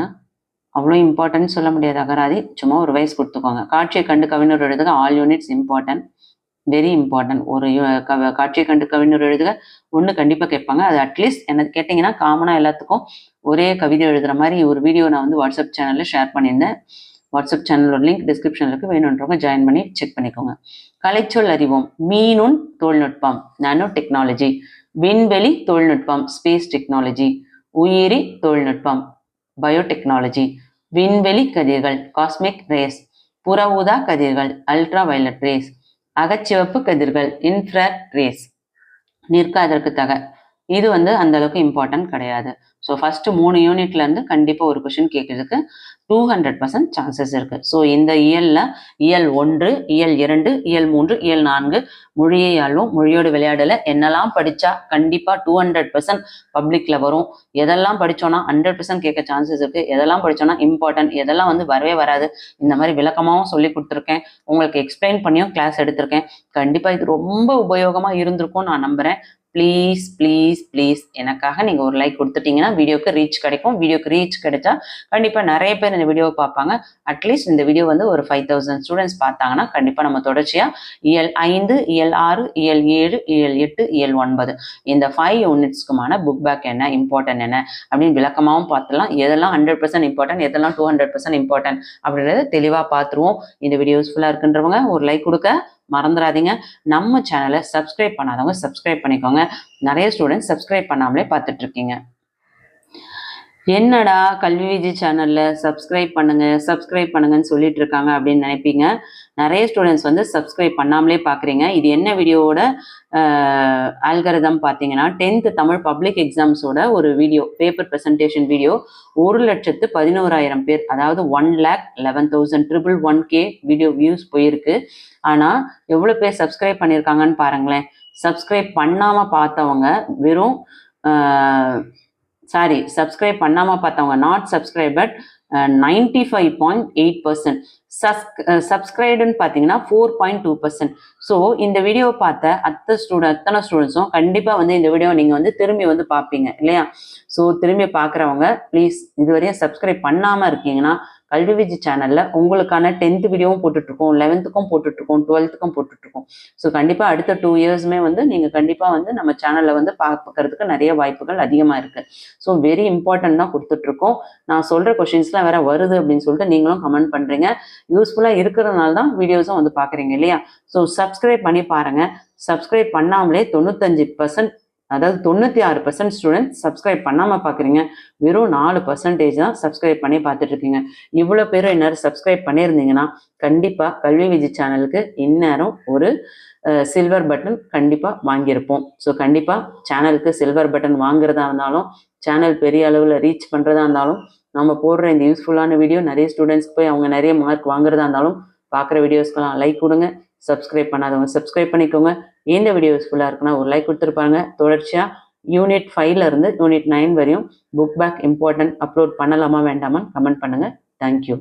S1: அவ்வளோ இம்பார்ட்டன்ட் சொல்ல முடியாது அகராதி, சும்மா ஒரு வயசு கொடுத்துக்கோங்க. காட்சியை கண்டு கவிஞர் எழுதுக, all units important, very important. ஒரு காட்சியை கண்டு கவிஞர் எழுதுக ஒன்று கண்டிப்பாக கேட்பாங்க. அது அட்லீஸ்ட் எனக்கு கேட்டிங்கன்னா காமனாக எல்லாத்துக்கும் ஒரே கவிதை எழுதுகிற மாதிரி ஒரு வீடியோ நான் வந்து வாட்ஸ்அப் சேனலில் ஷேர் பண்ணியிருந்தேன். வாட்ஸ்அப் சேனலோட லிங்க் டிஸ்கிரிப்ஷனில் இருக்குது, வேணுன்றவங்க ஜாயின் பண்ணி செக் பண்ணிக்கோங்க. கலைச்சொல் அறிவோம். மீனுன் தொழில்நுட்பம், நானோ டெக்னாலஜி. விண்வெளி தொழில்நுட்பம், ஸ்பேஸ் டெக்னாலஜி. உயிரி தொழில்நுட்பம், பயோடெக்னாலஜி. விண்வெளி கதிர்கள், காஸ்மிக் ரேஸ். புற ஊதா கதிர்கள், அல்ட்ரா வயலட் ரேஸ். அகச்சிவப்பு கதிர்கள், இன்ஃப்ராரெட் ரேஸ். நிற்க அதற்கு தக, இது வந்து அந்த அளவுக்கு இம்பார்ட்டன்ட் கிடையாது. ஸோ ஃபர்ஸ்ட் 3 யூனிட்ல இருந்து கண்டிப்பாக ஒரு கொஷின் கேட்கறதுக்கு 200% சான்சஸ் இருக்கு. ஸோ இந்த இயல்ல இயல் 1, இயல் 2, இயல் 3, இயல் 4 மொழியை ஆளும், மொழியோடு விளையாடல என்னெல்லாம் படிச்சா கண்டிப்பா 200% பப்ளிக்ல வரும், எதெல்லாம் படிச்சோம்னா 100% கேட்க சான்சஸ் இருக்கு, எதெல்லாம் படிச்சோம்னா இம்பார்ட்டன்ட், எதெல்லாம் வந்து வரவே வராது, இந்த மாதிரி விளக்கமாகவும் சொல்லி கொடுத்துருக்கேன், உங்களுக்கு எக்ஸ்பிளைன் பண்ணியும் கிளாஸ் எடுத்திருக்கேன். கண்டிப்பா இது ரொம்ப உபயோகமா இருந்திருக்கும் நான் நம்புறேன். ப்ளீஸ் ப்ளீஸ் ப்ளீஸ் எனக்காக நீங்கள் ஒரு லைக் கொடுத்துட்டீங்கன்னா வீடியோக்கு ரீச் கிடைக்கும். வீடியோக்கு ரீச் கிடைச்சா கண்டிப்பாக நிறைய பேர் இந்த வீடியோவை பார்ப்பாங்க. அட்லீஸ்ட் இந்த வீடியோ வந்து ஒரு 5000 ஸ்டூடெண்ட்ஸ் பார்த்தாங்கன்னா கண்டிப்பாக நம்ம தொடர்ச்சியாக இயல் 5, இயல் 6, இயல் 7, இயல் 8, இயல் 9 இந்த 5 யூனிட்ஸ்க்குமான புக் பேக் என்ன, இம்பார்ட்டன்ட் என்ன அப்படின்னு விளக்கமாகவும் பார்த்துலாம். எதெல்லாம் 100% இம்பார்ட்டன்ட், எதெல்லாம் 200% இம்பார்ட்டன்ட் அப்படின்றத தெளிவாக பார்த்துருவோம். இந்த வீடியோ யூஸ்ஃபுல்லாக இருக்குன்றவங்க ஒரு லைக் கொடுக்க மறந்துடாதீங்க. நம்ம சேனலை சப்ஸ்கிரைப் பண்ணாதவங்க சப்ஸ்கிரைப் பண்ணிக்கோங்க. நிறைய ஸ்டூடெண்ட்ஸ் சப்ஸ்கிரைப் பண்ணாமலே பார்த்துட்டு இருக்கீங்க. என்னடா கல்வி விஜி சேனல்ல சப்ஸ்கிரைப் பண்ணுங்கன்னு சொல்லிட்டு இருக்காங்க அப்படின்னு நினைப்பீங்க. நிறைய ஸ்டூடெண்ட்ஸ் வந்து சப்ஸ்கிரைப் பண்ணாமலே பார்க்குறீங்க. இது என்ன வீடியோவோட ஆல்கரிதம் பார்த்தீங்கன்னா 10th தமிழ் பப்ளிக் எக்ஸாம்ஸோட ஒரு வீடியோ, பேப்பர் ப்ரெசன்டேஷன் வீடியோ. 1,11,000 பேர், அதாவது 1,11,111K வீடியோ வியூஸ் போயிருக்கு. ஆனால் எவ்வளோ பேர் சப்ஸ்கிரைப் பண்ணியிருக்காங்கன்னு பாருங்களேன். சப்ஸ்கிரைப் பண்ணாமல் பார்த்தவங்க வெறும் சப்ஸ்கிரைப் பண்ணாமல் பார்த்தவங்க நாட் சப்ஸ்கிரைபட் 95.8%. சப்ஸ்கிரைப்டுன்னு பார்த்தீங்கன்னா 4.2%. ஸோ இந்த வீடியோவை பார்த்த அத்தனை ஸ்டூடெண்ட்ஸும் கண்டிப்பாக வந்து இந்த வீடியோவை நீங்கள் வந்து திரும்பி வந்து பார்ப்பீங்க இல்லையா? ஸோ திரும்பி பார்க்குறவங்க ப்ளீஸ் இதுவரையும் சப்ஸ்கிரைப் பண்ணாமல் இருக்கீங்கன்னா கல்வி விஜி சேனல்ல உங்களுக்கான 10th வீடியோவும் போட்டுட்ருக்கோம், 11th போட்டுட்ருக்கோம், 12th போட்டுட்ருக்கோம். ஸோ கண்டிப்பாக அடுத்த 2 இயர்ஸுமே வந்து நீங்கள் கண்டிப்பாக வந்து நம்ம சேனலில் வந்து பார்க்கறதுக்கு நிறைய வாய்ப்புகள் அதிகமாக இருக்கு. ஸோ வெரி இம்பார்ட்டன்ட் தான் கொடுத்துட்ருக்கோம். நான் சொல்கிற கொஷின்ஸ்லாம் வேற வருது அப்படின்னு சொல்லிட்டு நீங்களும் கமெண்ட் பண்ணுறீங்க. யூஸ்ஃபுல்லாக இருக்கிறதுனால தான் வீடியோஸும் வந்து பார்க்குறீங்க இல்லையா? ஸோ சப்ஸ்கிரைப் பண்ணி பாருங்க. சப்ஸ்கிரைப் பண்ணாமலே 95%, அதாவது 96% ஸ்டூடெண்ட் சப்ஸ்கிரைப் பண்ணாமல் பார்க்குறீங்க. வெறும் 4% தான் சப்ஸ்கிரைப் பண்ணி பார்த்துட்டு இருக்கீங்க. இவ்வளோ பேரும் இந்நேரம் சப்ஸ்கிரைப் பண்ணியிருந்தீங்கன்னா கண்டிப்பாக கல்வி விஜி சேனலுக்கு இந்நேரம் ஒரு சில்வர் பட்டன் கண்டிப்பாக வாங்கியிருப்போம். ஸோ கண்டிப்பாக சேனலுக்கு சில்வர் பட்டன் வாங்குறதா இருந்தாலும், சேனல் பெரிய அளவில் ரீச் பண்ணுறதா இருந்தாலும், நம்ம போடுற இந்த யூஸ்ஃபுல்லான வீடியோ நிறைய ஸ்டூடெண்ட்ஸ்க்கு போய் அவங்க நிறைய மார்க் வாங்குறதா இருந்தாலும் பார்க்குற வீடியோஸ்க்கெல்லாம் லைக் கொடுங்க. சப்ஸ்கிரைப் பண்ணாதவங்க சப்ஸ்கிரைப் பண்ணிக்கோங்க. இந்த வீடியோ யூஸ்ஃபுல்லாக இருக்குன்னா ஒரு லைக் கொடுத்துருப்பாங்க. தொடர்ச்சியாக யூனிட் 5ல இருந்து யூனிட் 9 வரையும் புக் பேக் இம்பார்ட்டன்ட் அப்லோட் பண்ணலாமா வேண்டாமான்னு கமெண்ட் பண்ணுங்கள். தேங்க்யூ.